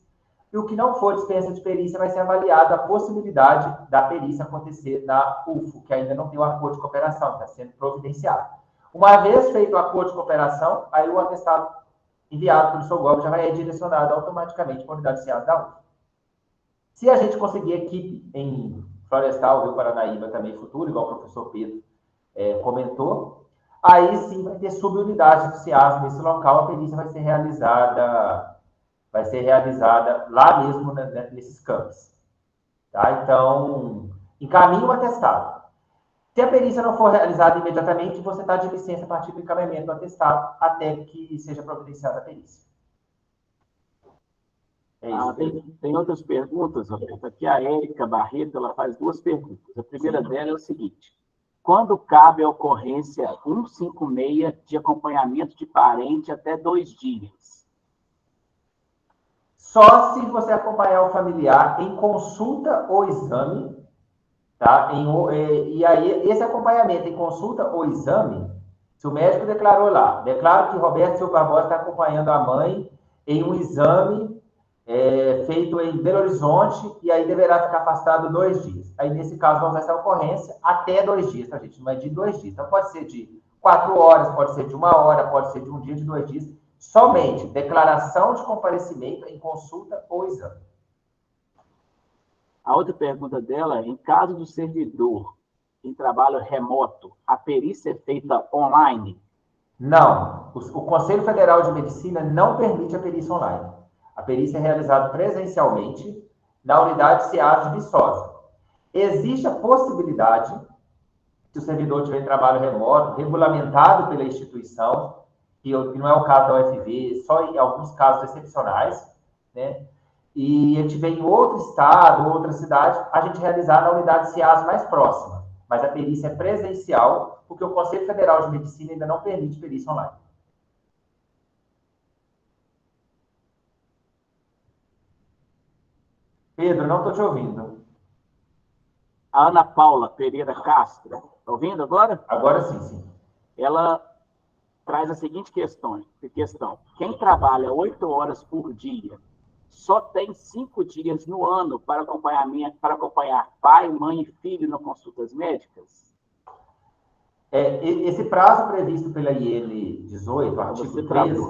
e o que não for dispensa de perícia vai ser avaliada a possibilidade da perícia acontecer na UFO, que ainda não tem o acordo de cooperação, está sendo providenciado. Uma vez feito o acordo de cooperação, aí o atestado enviado pelo SOGOV já vai ser direcionado automaticamente para a unidade CIAS da UFO. Se a gente conseguir equipe em Florestal, Rio Paranaíba também futuro, igual o professor Pedro comentou, aí sim vai ter subunidade do CIAS nesse local, a perícia vai ser realizada lá mesmo nesses campos. Tá? Então, encaminhe o atestado. Se a perícia não for realizada imediatamente, você está de licença a partir do encaminhamento do atestado até que seja providenciada a perícia. É isso. Tem outras perguntas, Roberto. Aqui a Érica Barreto, ela faz duas perguntas. A primeira dela é o seguinte: quando cabe a ocorrência 156 de acompanhamento de parente até 2 dias? Só se você acompanhar o familiar em consulta ou exame, tá? E aí, esse acompanhamento em consulta ou exame, se o médico declarou lá, declaro que Roberto Silva Barbosa está acompanhando a mãe em um exame feito em Belo Horizonte, e aí deverá ficar afastado 2 dias. Aí, nesse caso, vamos essa ocorrência até 2 dias, tá, gente? Não é de 2 dias. Então, pode ser de 4 horas, pode ser de 1 hora, pode ser de 1 dia, de 2 dias. Somente declaração de comparecimento em consulta ou exame. A outra pergunta dela é: em caso do servidor em trabalho remoto, a perícia é feita online? Não. O Conselho Federal de Medicina não permite a perícia online. A perícia é realizada presencialmente na unidade CIAS de Viçosa. Existe a possibilidade, se o servidor tiver em trabalho remoto, regulamentado pela instituição, que não é o caso da UFV, só em alguns casos excepcionais, né? E ele estiver em outro estado, outra cidade, a gente realizar na unidade CIAS mais próxima. Mas a perícia é presencial, porque o Conselho Federal de Medicina ainda não permite perícia online. Pedro, não estou te ouvindo. A Ana Paula Pereira Castro, está ouvindo agora? Agora sim, sim. Ela traz a seguinte questão: quem trabalha 8 horas por dia só tem 5 dias no ano para acompanhar pai, mãe e filho nas consultas médicas? Esse prazo previsto pela IN 18, artigo 13,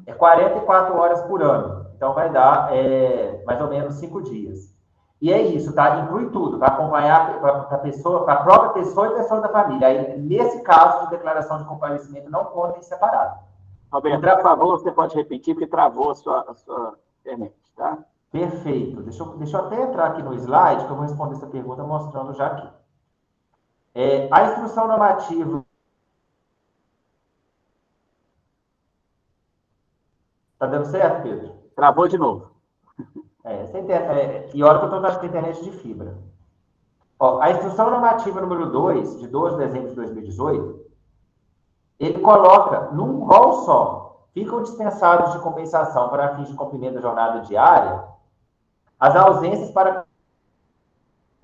é 44 horas por ano. Então, vai dar mais ou menos 5 dias. E é isso, tá? Inclui tudo, para acompanhar para a própria pessoa e pessoa da família. Aí, nesse caso de declaração de comparecimento, não conta em separado. Roberto, por favor, você pode repetir, porque travou a sua internet, tá? Perfeito. Deixa eu até entrar aqui no slide, que eu vou responder essa pergunta mostrando já aqui. A instrução normativa... Tá dando certo, Pedro? Travou de novo. E olha que eu estou com a internet de fibra. Ó, a instrução normativa número 2, de 12 de dezembro de 2018, ele coloca num rol só: ficam dispensados de compensação para fins de cumprimento da jornada diária as ausências para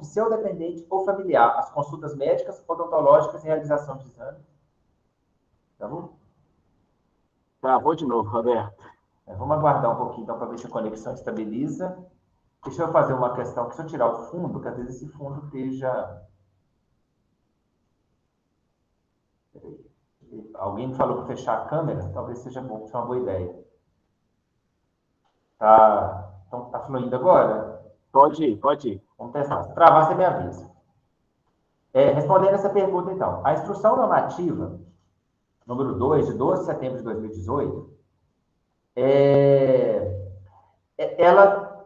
seu dependente ou familiar, as consultas médicas, odontológicas e realização de exames. Tá bom? Travou de novo, Roberto. Vamos aguardar um pouquinho, então, para ver se a conexão estabiliza. Deixa eu fazer uma questão aqui, se eu tirar o fundo, que às vezes esse fundo esteja... Alguém me falou para fechar a câmera, talvez seja uma boa ideia. Então, tá fluindo agora? Pode ir. Vamos testar. Se travar, você me avisa. Respondendo essa pergunta, então. A instrução normativa, número 2, de 12 de setembro de 2018,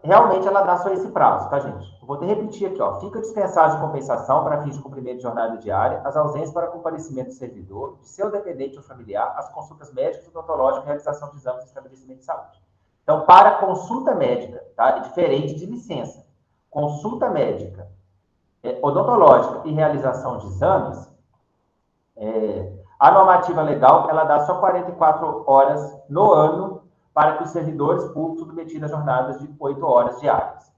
realmente ela dá só esse prazo, tá, gente? Vou te repetir aqui, ó. Fica dispensado de compensação para fins de cumprimento de jornada diária, as ausências para comparecimento do servidor, de seu dependente ou familiar, as consultas médicas e odontológicas e realização de exames no estabelecimento de saúde. Então, para consulta médica, tá? É diferente de licença. Consulta médica, odontológica e realização de exames, a normativa legal, ela dá só 44 horas no ano para que os servidores públicos submetidos a jornadas de 8 horas diárias.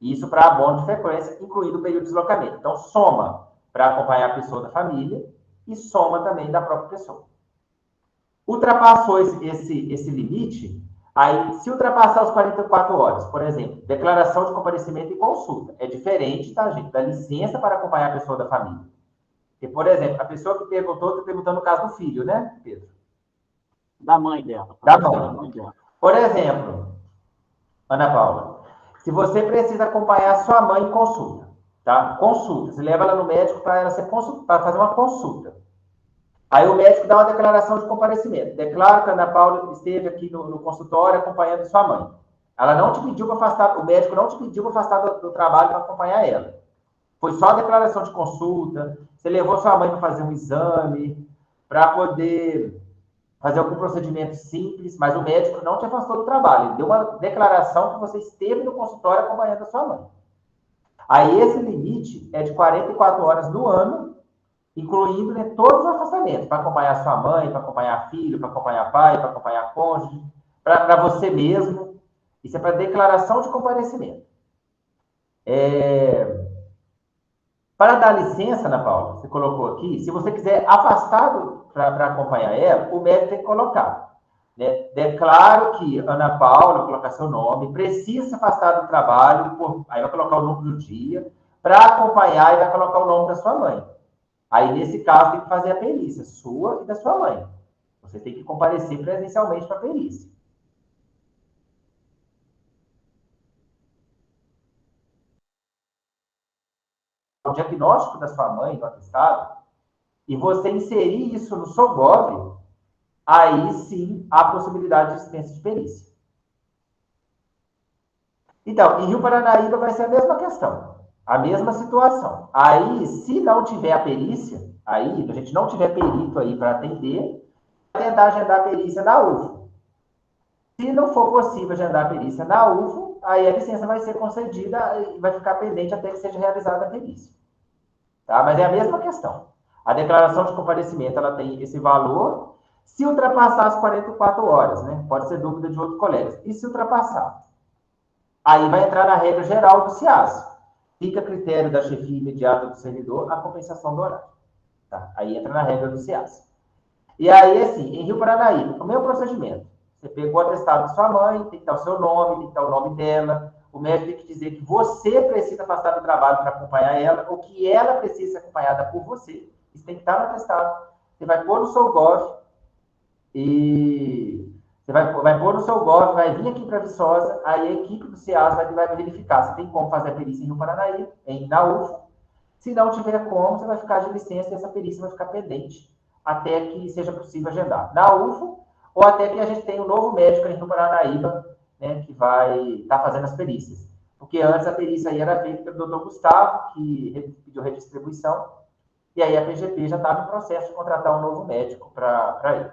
Isso para abono de frequência, incluindo o período de deslocamento. Então, soma para acompanhar a pessoa da família e soma também da própria pessoa. Ultrapassou esse limite, aí, se ultrapassar os 44 horas, por exemplo, declaração de comparecimento e consulta, é diferente, tá, gente, da licença para acompanhar a pessoa da família. Porque, por exemplo, a pessoa que perguntou, está perguntando no caso do filho, né, Pedro? Da mãe dela. Da mãe dela. Por exemplo, Ana Paula, se você precisa acompanhar sua mãe em consulta, tá? Consulta, você leva ela no médico para fazer uma consulta. Aí o médico dá uma declaração de comparecimento. Declara que a Ana Paula esteve aqui no consultório acompanhando sua mãe. Ela não te pediu para afastar, o médico não te pediu para afastar do trabalho para acompanhar ela. Foi só a declaração de consulta, você levou sua mãe para fazer um exame, para poder fazer algum procedimento simples, mas o médico não te afastou do trabalho. Ele deu uma declaração que você esteve no consultório acompanhando a sua mãe. Aí esse limite é de 44 horas no ano, incluindo, né, todos os afastamentos, para acompanhar sua mãe, para acompanhar filho, para acompanhar pai, para acompanhar cônjuge, para você mesmo. Isso é para declaração de comparecimento. Para dar licença, Ana Paula, você colocou aqui, se você quiser afastado para acompanhar ela, o médico tem que colocar. Né? Declaro que Ana Paula, colocar seu nome, precisa se afastar do trabalho, aí vai colocar o número do dia, para acompanhar e vai colocar o nome da sua mãe. Aí, nesse caso, tem que fazer a perícia, sua e da sua mãe. Você tem que comparecer presencialmente para a perícia. O diagnóstico da sua mãe, do atestado, e você inserir isso no SOGOV, aí sim há possibilidade de assistência de perícia. Então, em Rio Paranaíba vai ser a mesma questão, a mesma situação. Aí, se não tiver a perícia, aí, a gente não tiver perito aí para atender, vai tentar agendar a perícia na UFO. Se não for possível agendar a perícia na UFO, aí a licença vai ser concedida e vai ficar pendente até que seja realizada a perícia. Tá? Mas é a mesma questão. A declaração de comparecimento, ela tem esse valor, se ultrapassar as 44 horas, né? Pode ser dúvida de outros colegas. E se ultrapassar? Aí vai entrar na regra geral do CIAS. Fica a critério da chefia imediata do servidor a compensação do horário. Tá? Aí entra na regra do CIAS. E aí, assim, em Rio Paranaíba, o mesmo procedimento. Você pegou o atestado de sua mãe, tem que dar o seu nome, tem que dar o nome dela. O médico tem que dizer que você precisa afastar do trabalho para acompanhar ela, ou que ela precisa ser acompanhada por você. Isso tem que estar no atestado. Você vai pôr no seu GOV e você vai pôr no seu GOV, vai vir aqui para Viçosa, aí a equipe do CIAS vai verificar se tem como fazer a perícia em Rio Paranaíba, na UFO. Se não tiver como, você vai ficar de licença e essa perícia vai ficar pendente até que seja possível agendar na UFO, ou até que a gente tenha um novo médico em Rio Paranaíba, né, que vai estar fazendo as perícias. Porque antes a perícia aí era feita pelo doutor Gustavo, que pediu redistribuição, e aí a PGP já estava em processo de contratar um novo médico para ir.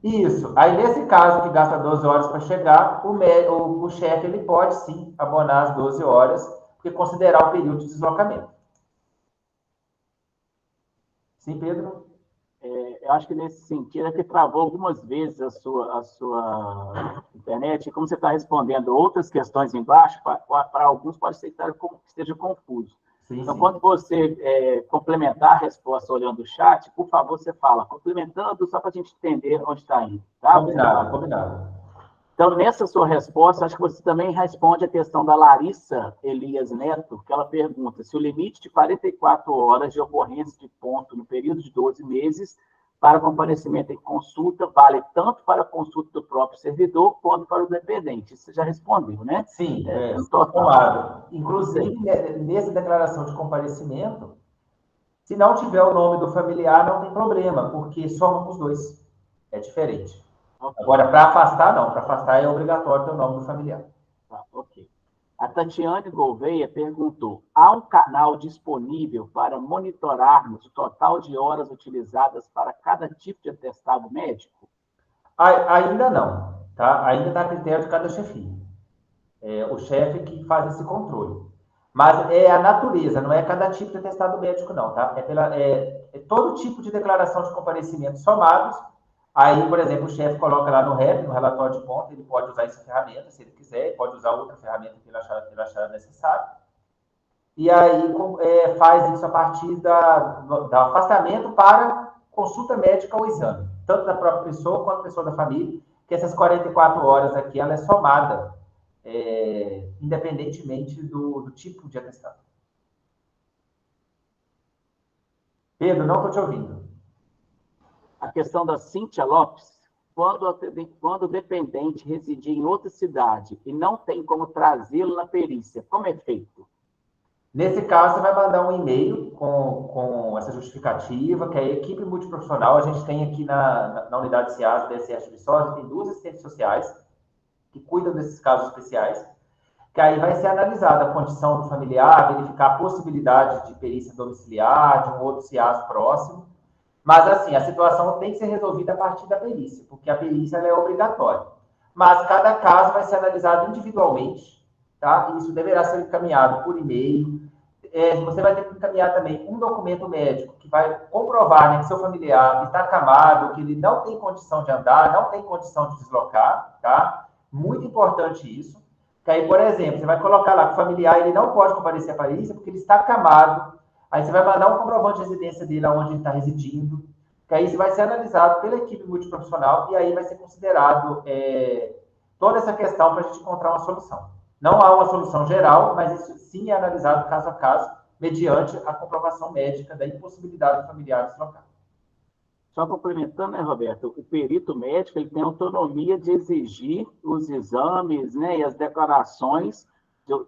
Isso. Aí, nesse caso, que gasta 12 horas para chegar, o chefe ele pode, sim, abonar as 12 horas, porque considerar o período de deslocamento. Sim, Pedro? Eu acho que nesse sentido é que travou algumas vezes a sua internet, e como você está respondendo outras questões embaixo, para alguns pode ser que esteja confuso. Sim, então, sim. Quando você complementar a resposta olhando o chat, por favor, você fala, complementando, só para a gente entender onde está indo. Tá? Combinado. Então, nessa sua resposta, acho que você também responde a questão da Larissa Elias Neto, que ela pergunta se o limite de 44 horas de ocorrência de ponto no período de 12 meses para comparecimento em consulta vale tanto para a consulta do próprio servidor quanto para o dependente. Isso você já respondeu, né? Sim, claro. Inclusive, nessa declaração de comparecimento, Se não tiver o nome do familiar, não tem problema, porque soma os dois. É diferente. Ok. Agora, para afastar, não. Para afastar é obrigatório ter o nome do familiar. Tá, ok. A Tatiane Gouveia perguntou: há um canal disponível para monitorarmos o total de horas utilizadas para cada tipo de atestado médico? Ainda não, tá? Ainda está a critério de cada chefia. É o chefe que faz esse controle. Mas é a natureza, não é cada tipo de atestado médico, não, tá? É todo tipo de declaração de comparecimento somados. Aí, por exemplo, o chefe coloca lá no REP, no relatório de conta, ele pode usar essa ferramenta, se ele quiser, pode usar outra ferramenta que ele achar necessário. E aí faz isso a partir do afastamento para consulta médica ou exame, tanto da própria pessoa quanto da pessoa da família, que essas 44 horas aqui, ela é somada, independentemente do tipo de atestado. Pedro, não estou te ouvindo. A questão da Cíntia Lopes: quando o dependente residir em outra cidade e não tem como trazê-lo na perícia, como é feito? Nesse caso, você vai mandar um e-mail com essa justificativa, que é a equipe multiprofissional. A gente tem aqui na unidade CIAS, DSS de Viçosa, tem 2 assistentes sociais que cuidam desses casos especiais, que aí vai ser analisada a condição do familiar, verificar a possibilidade de perícia domiciliar, de um outro CIAS próximo. Mas, assim, a situação tem que ser resolvida a partir da perícia, porque a perícia ela é obrigatória. Mas cada caso vai ser analisado individualmente, tá? E isso deverá ser encaminhado por e-mail. Você vai ter que encaminhar também um documento médico que vai comprovar, né, que seu familiar está acamado, que ele não tem condição de andar, não tem condição de deslocar, tá? Muito importante isso. Que aí, por exemplo, você vai colocar lá que o familiar ele não pode comparecer à perícia porque ele está acamado. Aí você vai mandar um comprovante de residência dele onde ele está residindo, que aí isso vai ser analisado pela equipe multiprofissional e aí vai ser considerado toda essa questão para a gente encontrar uma solução. Não há uma solução geral, mas isso sim é analisado caso a caso, mediante a comprovação médica da impossibilidade do familiar deslocar. Só complementando, né, Roberto, o perito médico ele tem autonomia de exigir os exames, né, e as declarações,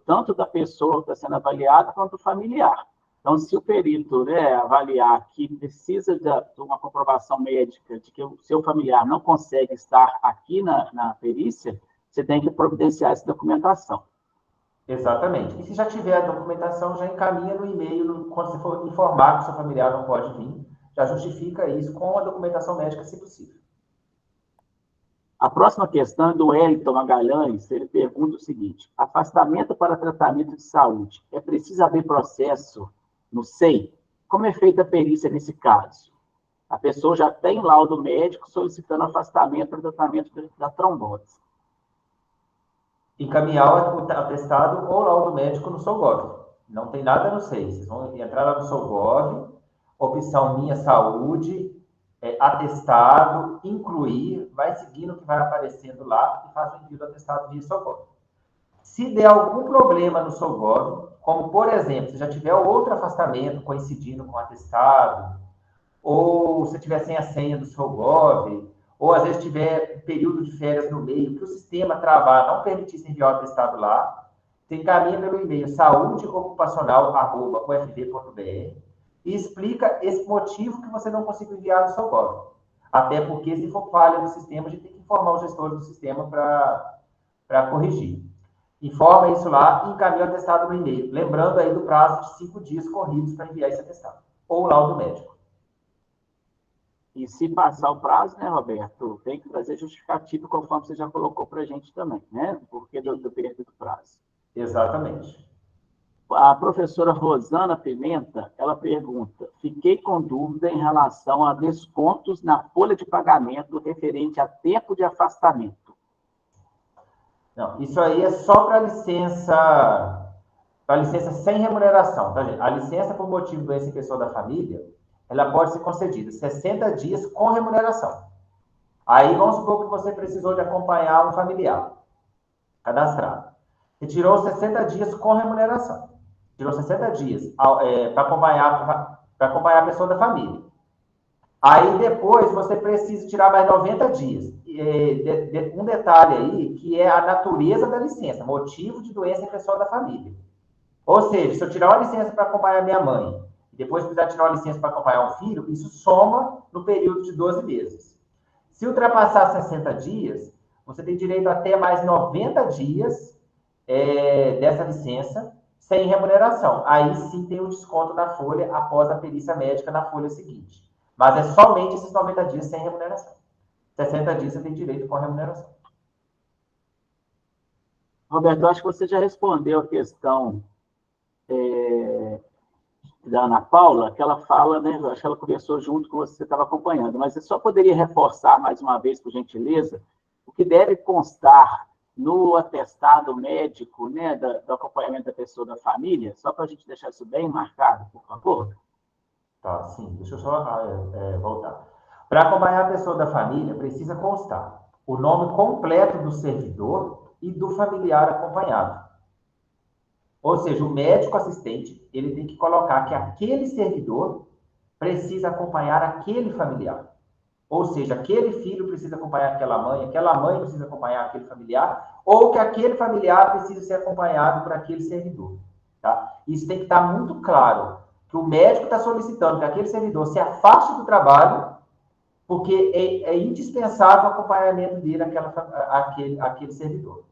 tanto da pessoa que está sendo avaliada quanto do familiar. Então, se o perito, né, avaliar que precisa de uma comprovação médica de que o seu familiar não consegue estar aqui na perícia, você tem que providenciar essa documentação. Exatamente. E se já tiver a documentação, já encaminha no e-mail, quando você for informar que o seu familiar não pode vir, já justifica isso com a documentação médica, se possível. A próxima questão é do Wellington Magalhães. Ele pergunta o seguinte: afastamento para tratamento de saúde, é preciso abrir processo no SEI? Como é feita a perícia nesse caso? A pessoa já tem laudo médico solicitando afastamento para tratamento da trombose. Encaminhar o atestado ou laudo médico no SOGOV. Não tem nada no SEI. Vocês vão entrar lá no SOGOV, opção Minha Saúde, atestado, incluir, vai seguindo o que vai aparecendo lá e faz o envio do atestado via SOGOV. Se der algum problema no SOGOV, como, por exemplo, se já tiver outro afastamento coincidindo com o atestado, ou se tiver sem a senha do SOGOV, ou às vezes tiver período de férias no meio, que o sistema travar, não permitisse enviar o atestado lá, você encaminha pelo e-mail saudeocupacional@ufv.br e explica esse motivo que você não conseguiu enviar no SOGOV. Até porque, se for falha do sistema, a gente tem que informar os gestores do sistema para corrigir. Informa isso lá e encaminha o atestado no e-mail. Lembrando aí do prazo de 5 dias corridos para enviar esse atestado. Ou laudo médico. E se passar o prazo, né, Roberto, tem que trazer justificativo, conforme você já colocou para a gente também, né? Porque do período do prazo. Exatamente. A professora Rosana Pimenta, ela pergunta: fiquei com dúvida em relação a descontos na folha de pagamento referente a tempo de afastamento. Não, isso aí é só para licença sem remuneração, tá, gente? A licença por motivo de doença em pessoa da família, ela pode ser concedida 60 dias com remuneração. Aí vamos supor que você precisou de acompanhar um familiar cadastrado. Você tirou 60 dias com remuneração. Tirou 60 dias para acompanhar a pessoa da família. Aí depois você precisa tirar mais 90 dias. Um detalhe aí, que é a natureza da licença, motivo de doença em pessoa da família. Ou seja, se eu tirar uma licença para acompanhar minha mãe e depois precisar tirar uma licença para acompanhar um filho, isso soma no período de 12 meses. Se ultrapassar 60 dias, você tem direito até mais 90 dias dessa licença sem remuneração. Aí sim tem o desconto na folha após a perícia médica na folha seguinte. Mas é somente esses 90 dias sem remuneração. 60 dias você tem direito com remuneração. Roberto, eu acho que você já respondeu a questão da Ana Paula, que ela fala, né? Eu acho que ela conversou junto com você estava acompanhando, mas eu só poderia reforçar mais uma vez, por gentileza, o que deve constar no atestado médico, né, do acompanhamento da pessoa da família, só para a gente deixar isso bem marcado, por favor. Tá, sim. Deixa eu só voltar. Para acompanhar a pessoa da família, precisa constar o nome completo do servidor e do familiar acompanhado. Ou seja, o médico assistente, ele tem que colocar que aquele servidor precisa acompanhar aquele familiar. Ou seja, aquele filho precisa acompanhar aquela mãe precisa acompanhar aquele familiar, ou que aquele familiar precisa ser acompanhado por aquele servidor. Tá? Isso tem que estar muito claro, que o médico está solicitando que aquele servidor se afaste do trabalho, porque é indispensável o acompanhamento dele aquele servidor.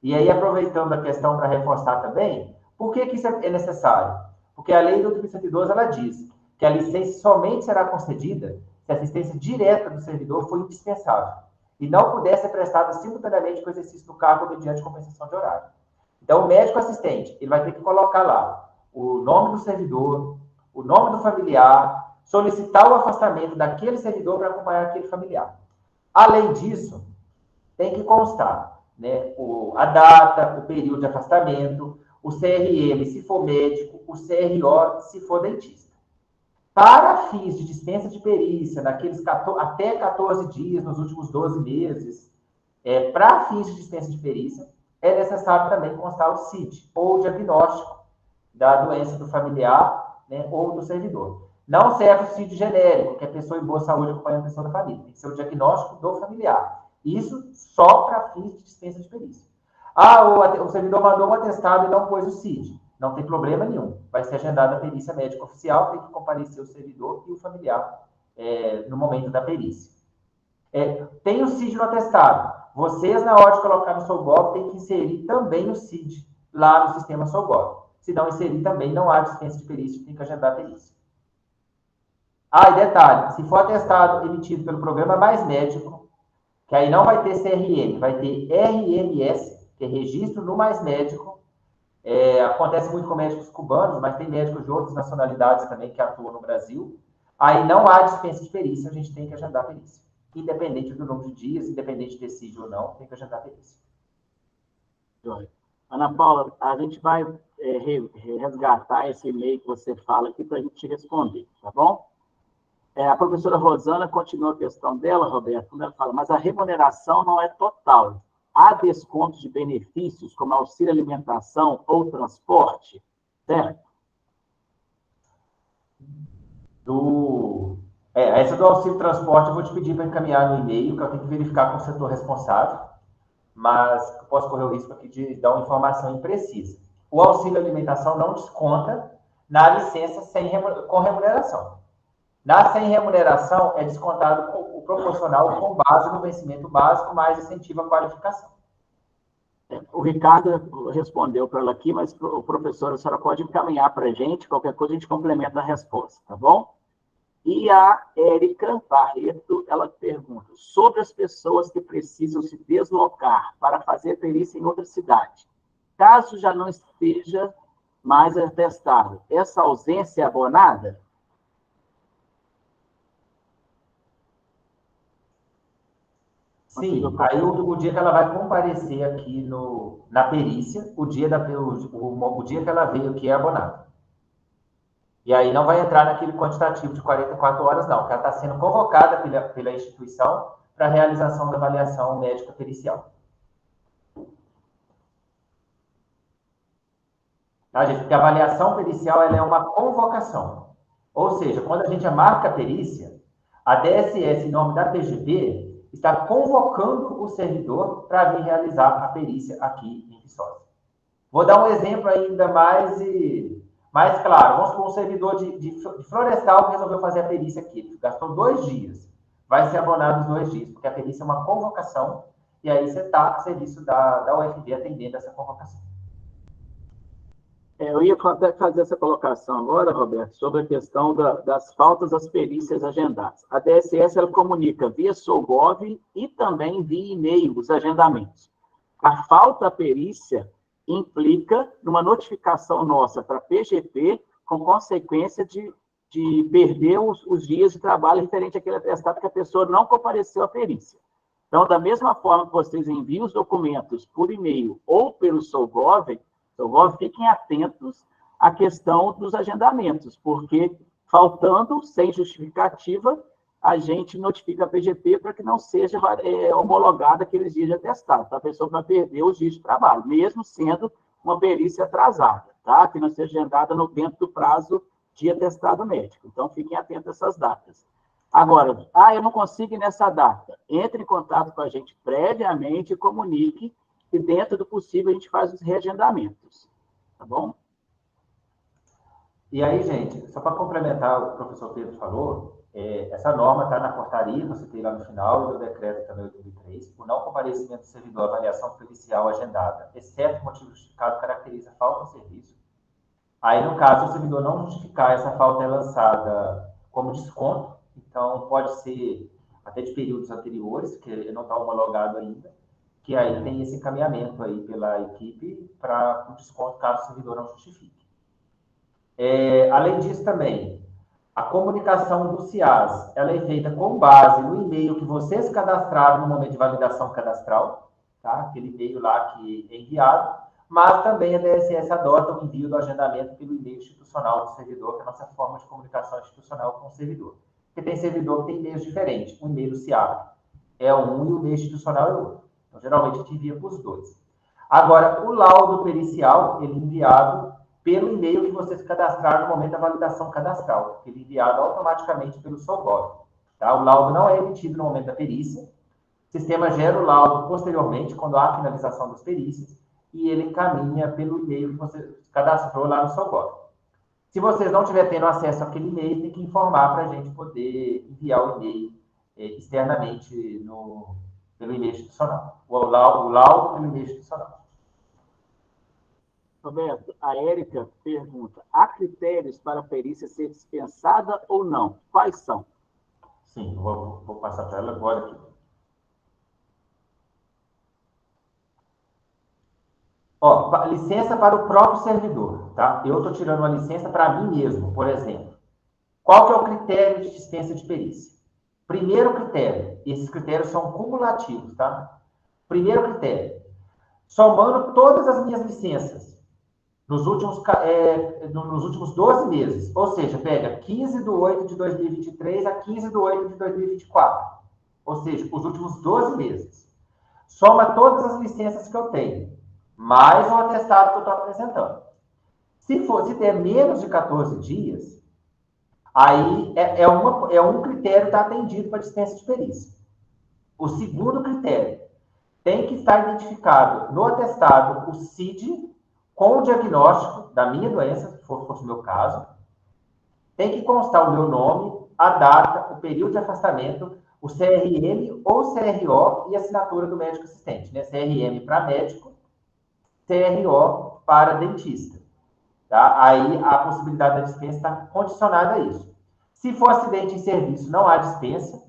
E aí, aproveitando a questão para reforçar também, por que isso é necessário? Porque a lei do 812, ela diz que a licença somente será concedida se a assistência direta do servidor for indispensável e não puder ser prestada simultaneamente com o exercício do cargo mediante compensação de horário. Então, o médico assistente, ele vai ter que colocar lá o nome do servidor, o nome do familiar, solicitar o afastamento daquele servidor para acompanhar aquele familiar. Além disso, tem que constar, né, a data, o período de afastamento, o CRM, se for médico, o CRO, se for dentista. Para fins de dispensa de perícia, naqueles até 14 dias, nos últimos 12 meses, para fins de dispensa de perícia, é necessário também constar o CID, ou o diagnóstico da doença do familiar, né, ou do servidor. Não serve o CID genérico, que é pessoa em boa saúde acompanhando a pessoa da família. Tem que ser o diagnóstico do familiar. Isso só para fins de dispensa de perícia. O servidor mandou um atestado e não pôs o CID. Não tem problema nenhum. Vai ser agendada a perícia médica oficial, tem que comparecer o servidor e o familiar no momento da perícia. Tem o CID no atestado. Vocês, na hora de colocar no SOGOV, tem que inserir também o CID lá no sistema SOGOV. Se não inserir também, não há dispensa de perícia, tem que agendar a perícia. E detalhe, se for atestado emitido pelo Programa Mais Médico, que aí não vai ter CRM, vai ter RMS, que é Registro no Mais Médico. Acontece muito com médicos cubanos, mas tem médicos de outras nacionalidades também que atuam no Brasil. Aí não há dispensa de perícia, a gente tem que agendar a perícia. Independente do número de dias, independente de ter CID ou não, tem que agendar a perícia. Ana Paula, a gente vai resgatar esse e-mail que você fala aqui para a gente te responder, tá bom? A professora Rosana continua a questão dela, Roberto, quando ela fala, mas a remuneração não é total. Há descontos de benefícios, como auxílio alimentação ou transporte, certo? Essa do auxílio transporte eu vou te pedir para encaminhar no e-mail, que eu tenho que verificar com o setor responsável, mas eu posso correr o risco aqui de dar uma informação imprecisa. O auxílio alimentação não desconta na licença com remuneração. Na sem remuneração, é descontado o proporcional com base no vencimento básico, mais incentivo à qualificação. O Ricardo respondeu para ela aqui, mas o professor, a senhora pode encaminhar para a gente, qualquer coisa a gente complementa a resposta, tá bom? E a Érica Barreto, ela pergunta, sobre as pessoas que precisam se deslocar para fazer perícia em outra cidade, caso já não esteja mais atestado, essa ausência é abonada? Sim, aí o dia que ela vai comparecer aqui na perícia, o dia que ela veio aqui é abonado. E aí não vai entrar naquele quantitativo de 44 horas, não, porque ela está sendo convocada pela instituição para a realização da avaliação médica pericial. Tá, gente? Porque a avaliação pericial ela é uma convocação. Ou seja, quando a gente marca a perícia, a DSS, em nome da PGP, está convocando o servidor para vir realizar a perícia aqui em Viçosa. Vou dar um exemplo ainda Mas, claro, vamos supor um servidor de florestal que resolveu fazer a perícia aqui. Ele gastou 2 dias. Vai ser abonado os 2 dias, porque a perícia é uma convocação, e aí você está a serviço da UFV atendendo essa convocação. Eu ia fazer essa colocação agora, Roberto, sobre a questão das faltas das perícias agendadas. A DSS ela comunica via SOGOV e também via e-mail os agendamentos. A falta à perícia implica numa notificação nossa para a PGP, com consequência de perder os dias de trabalho referente àquele atestado que a pessoa não compareceu à perícia. Então, da mesma forma que vocês enviam os documentos por e-mail ou pelo SOGOV, fiquem atentos à questão dos agendamentos, porque, faltando, sem justificativa, a gente notifica a PGP para que não seja homologado aqueles dias de atestado, para a pessoa não perder os dias de trabalho, mesmo sendo uma perícia atrasada, tá? Que não seja agendada dentro do prazo de atestado médico. Então, fiquem atentos a essas datas. Agora, eu não consigo ir nessa data. Entre em contato com a gente previamente e comunique, e dentro do possível a gente faz os reagendamentos. Tá bom? E aí, gente, só para complementar o que o professor Pedro falou, essa norma está na portaria, você tem lá no final, e do decreto também 83, o não comparecimento do servidor à avaliação pericial agendada, exceto motivo justificado, caracteriza falta de serviço. Aí, no caso, se o servidor não justificar, essa falta é lançada como desconto, então pode ser até de períodos anteriores, que não está homologado ainda, que aí tem esse encaminhamento aí pela equipe para o desconto caso o servidor não justifique. Além disso também, a comunicação do CIAS, ela é feita com base no e-mail que vocês cadastraram no momento de validação cadastral, tá? Aquele e-mail lá que é enviado, mas também a DSS adota o envio do agendamento pelo e-mail institucional do servidor, que é a nossa forma de comunicação institucional com o servidor. Porque tem servidor que tem e-mails diferentes, o e-mail do CIAS é um e o e-mail institucional é outro. Então, geralmente, a gente envia para os dois. Agora, o laudo pericial, ele é enviado pelo e-mail que vocês cadastraram no momento da validação cadastral. Ele é enviado automaticamente pelo SOGOV. Tá? O laudo não é emitido no momento da perícia. O sistema gera o laudo posteriormente, quando há a finalização das perícias, e ele encaminha pelo e-mail que você cadastrou lá no SOGOV. Se vocês não estiverem tendo acesso àquele e-mail, tem que informar para a gente poder enviar o e-mail externamente pelo e-mail institucional. O laudo pelo e-mail institucional. Roberto, a Érica pergunta, há critérios para a perícia ser dispensada ou não? Quais são? Sim, vou passar para ela agora aqui. Licença para o próprio servidor, tá? Eu estou tirando uma licença para mim mesmo, por exemplo. Qual que é o critério de dispensa de perícia? Primeiro critério, esses critérios são cumulativos, tá? Primeiro critério, somando todas as minhas licenças nos últimos 12 meses, ou seja, pega 15 de 8 de 2023 a 15 de 8 de 2024, ou seja, os últimos 12 meses. Soma todas as licenças que eu tenho, mais o atestado que eu estou apresentando. Se der menos de 14 dias, aí um critério está atendido para dispensa de perícia. O segundo critério, tem que estar identificado no atestado o CID com o diagnóstico da minha doença, se fosse o meu caso. Tem que constar o meu nome, a data, o período de afastamento, o CRM ou CRO e a assinatura do médico assistente, né? CRM para médico, CRO para dentista. Tá? Aí a possibilidade da dispensa está condicionada a isso. Se for acidente em serviço, não há dispensa,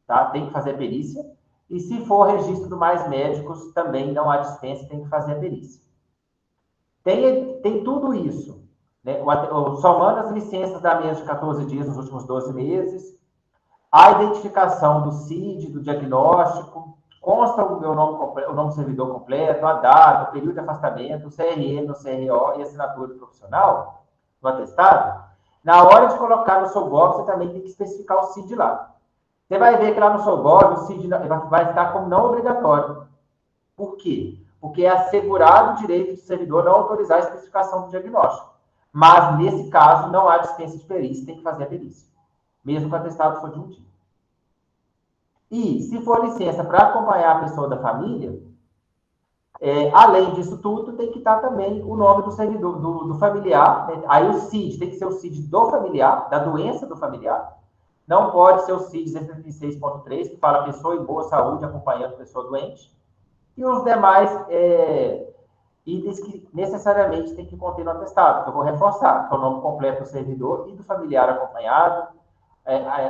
tá? Tem que fazer a perícia. E se for registro do Mais Médicos, também não há dispensa, tem que fazer a perícia. Tem tudo isso, né? Somando as licenças da menos de 14 dias nos últimos 12 meses, a identificação do CID, do diagnóstico, consta o meu nome, o nome do servidor completo, a data, o período de afastamento, o CRM, o CRO e a assinatura do profissional no atestado. Na hora de colocar no SOGOV, você também tem que especificar o CID lá. Você vai ver que lá no SOGOV o CID vai estar como não obrigatório. Por quê? Porque é assegurado o direito do servidor não autorizar a especificação do diagnóstico. Mas, nesse caso, não há dispensa de perícia, tem que fazer a perícia. Mesmo que o atestado for de um dia. E, se for licença para acompanhar a pessoa da família, Além disso tudo, tem que estar também o nome do servidor, do familiar, né? Aí o CID tem que ser o CID do familiar, da doença do familiar. Não pode ser o CID 136.3, que fala pessoa em boa saúde acompanhando pessoa doente. E os demais itens que necessariamente tem que conter no atestado, que eu vou reforçar, que é o nome completo do servidor e do familiar acompanhado.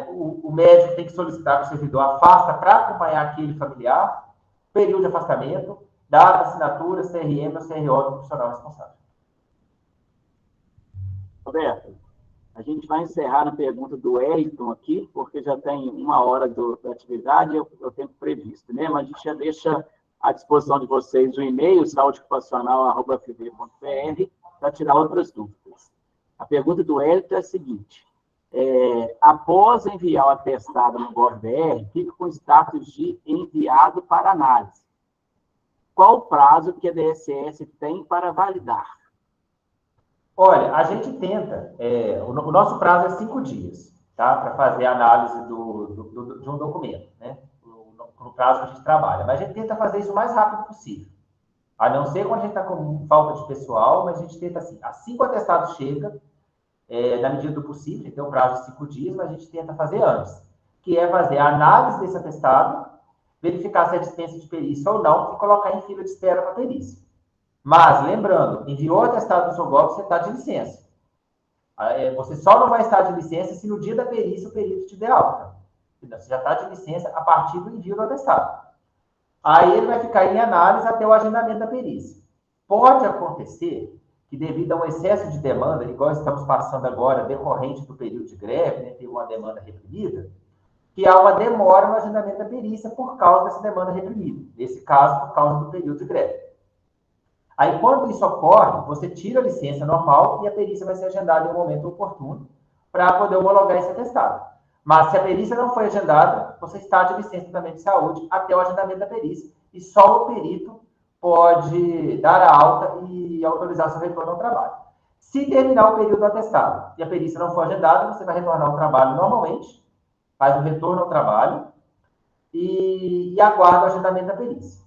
O médico tem que solicitar que o servidor afasta para acompanhar aquele familiar, período de afastamento, data, assinatura, CRM ou CRO do profissional responsável. Roberto, a gente vai encerrar na pergunta do Wellington aqui, porque já tem 1 hora da atividade, eu tenho previsto, né? Mas a gente já deixa à disposição de vocês o e-mail, saudeocupacional@fv.br, para tirar outras dúvidas. A pergunta do Wellington é a seguinte: após enviar o atestado no GovBR, fica com status de enviado para análise. Qual o prazo que a DSS tem para validar? Olha, a gente tenta, o nosso prazo é 5 dias, tá? Para fazer a análise de um documento, né? No prazo que a gente trabalha. Mas a gente tenta fazer isso o mais rápido possível. A não ser quando a gente está com falta de pessoal, mas a gente tenta assim que o atestado chega, na medida do possível, a gente tem um prazo de 5 dias, mas a gente tenta fazer antes, que é fazer a análise desse atestado, verificar se é dispensa de perícia ou não, e colocar em fila de espera para perícia. Mas, lembrando, enviou o atestado do seu golpe, você está de licença. Você só não vai estar de licença se no dia da perícia o perito te der alta. Você já está de licença a partir do envio do atestado. Aí ele vai ficar em análise até o agendamento da perícia. Pode acontecer que, devido a um excesso de demanda, igual estamos passando agora, decorrente do período de greve, né, teve uma demanda reprimida, que há uma demora no agendamento da perícia por causa dessa demanda reprimida. Nesse caso, por causa do período de greve. Aí, quando isso ocorre, você tira a licença normal e a perícia vai ser agendada em um momento oportuno para poder homologar esse atestado. Mas, se a perícia não foi agendada, você está de licença também de saúde até o agendamento da perícia. E só o perito pode dar a alta e autorizar seu retorno ao trabalho. Se terminar o período do atestado e a perícia não for agendada, você vai retornar ao trabalho normalmente, faz o retorno ao trabalho e aguarda o agendamento da perícia.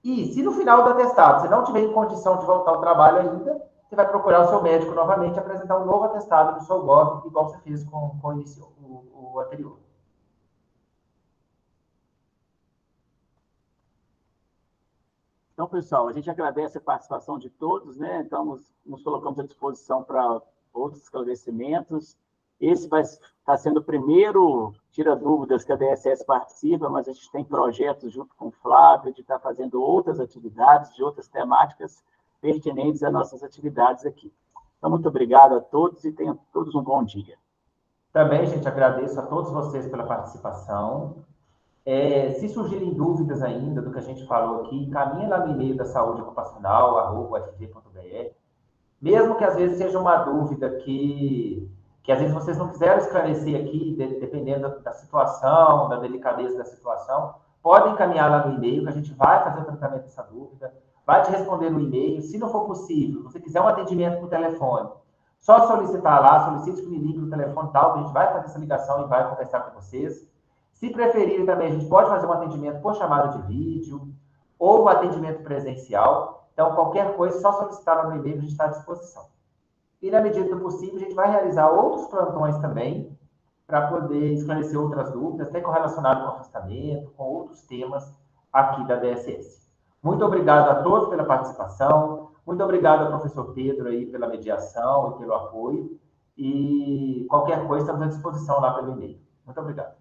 E se no final do atestado você não tiver em condição de voltar ao trabalho ainda, você vai procurar o seu médico novamente e apresentar um novo atestado do seu GOV, igual você fez com o anterior. Então, pessoal, a gente agradece a participação de todos, né? Então, nos colocamos à disposição para outros esclarecimentos. Esse vai estar sendo o primeiro tira-dúvidas que a DSS participa, mas a gente tem projetos junto com o Flávio de estar fazendo outras atividades, de outras temáticas pertinentes às nossas atividades aqui. Então, muito obrigado a todos e tenham todos um bom dia. Também, gente, agradeço a todos vocês pela participação. Se surgirem dúvidas ainda do que a gente falou aqui, encaminhe lá no e-mail da saúde ocupacional, @ufg.br. Mesmo que às vezes seja uma dúvida que às vezes vocês não quiseram esclarecer aqui, dependendo da situação, da delicadeza da situação, podem encaminhar lá no e-mail, que a gente vai fazer o tratamento dessa dúvida, vai te responder no e-mail. Se não for possível, se você quiser um atendimento por telefone, só solicitar lá, solicite que me ligue no telefone tal, que a gente vai fazer essa ligação e vai conversar com vocês. Se preferirem também, a gente pode fazer um atendimento por chamada de vídeo ou um atendimento presencial. Então, qualquer coisa, só solicitar lá no e-mail, a gente está à disposição. E, na medida do possível, a gente vai realizar outros plantões também para poder esclarecer outras dúvidas, até correlacionado com o afastamento, com outros temas aqui da DSS. Muito obrigado a todos pela participação. Muito obrigado ao professor Pedro aí pela mediação e pelo apoio. E qualquer coisa, estamos à disposição lá pelo e-mail. Muito obrigado.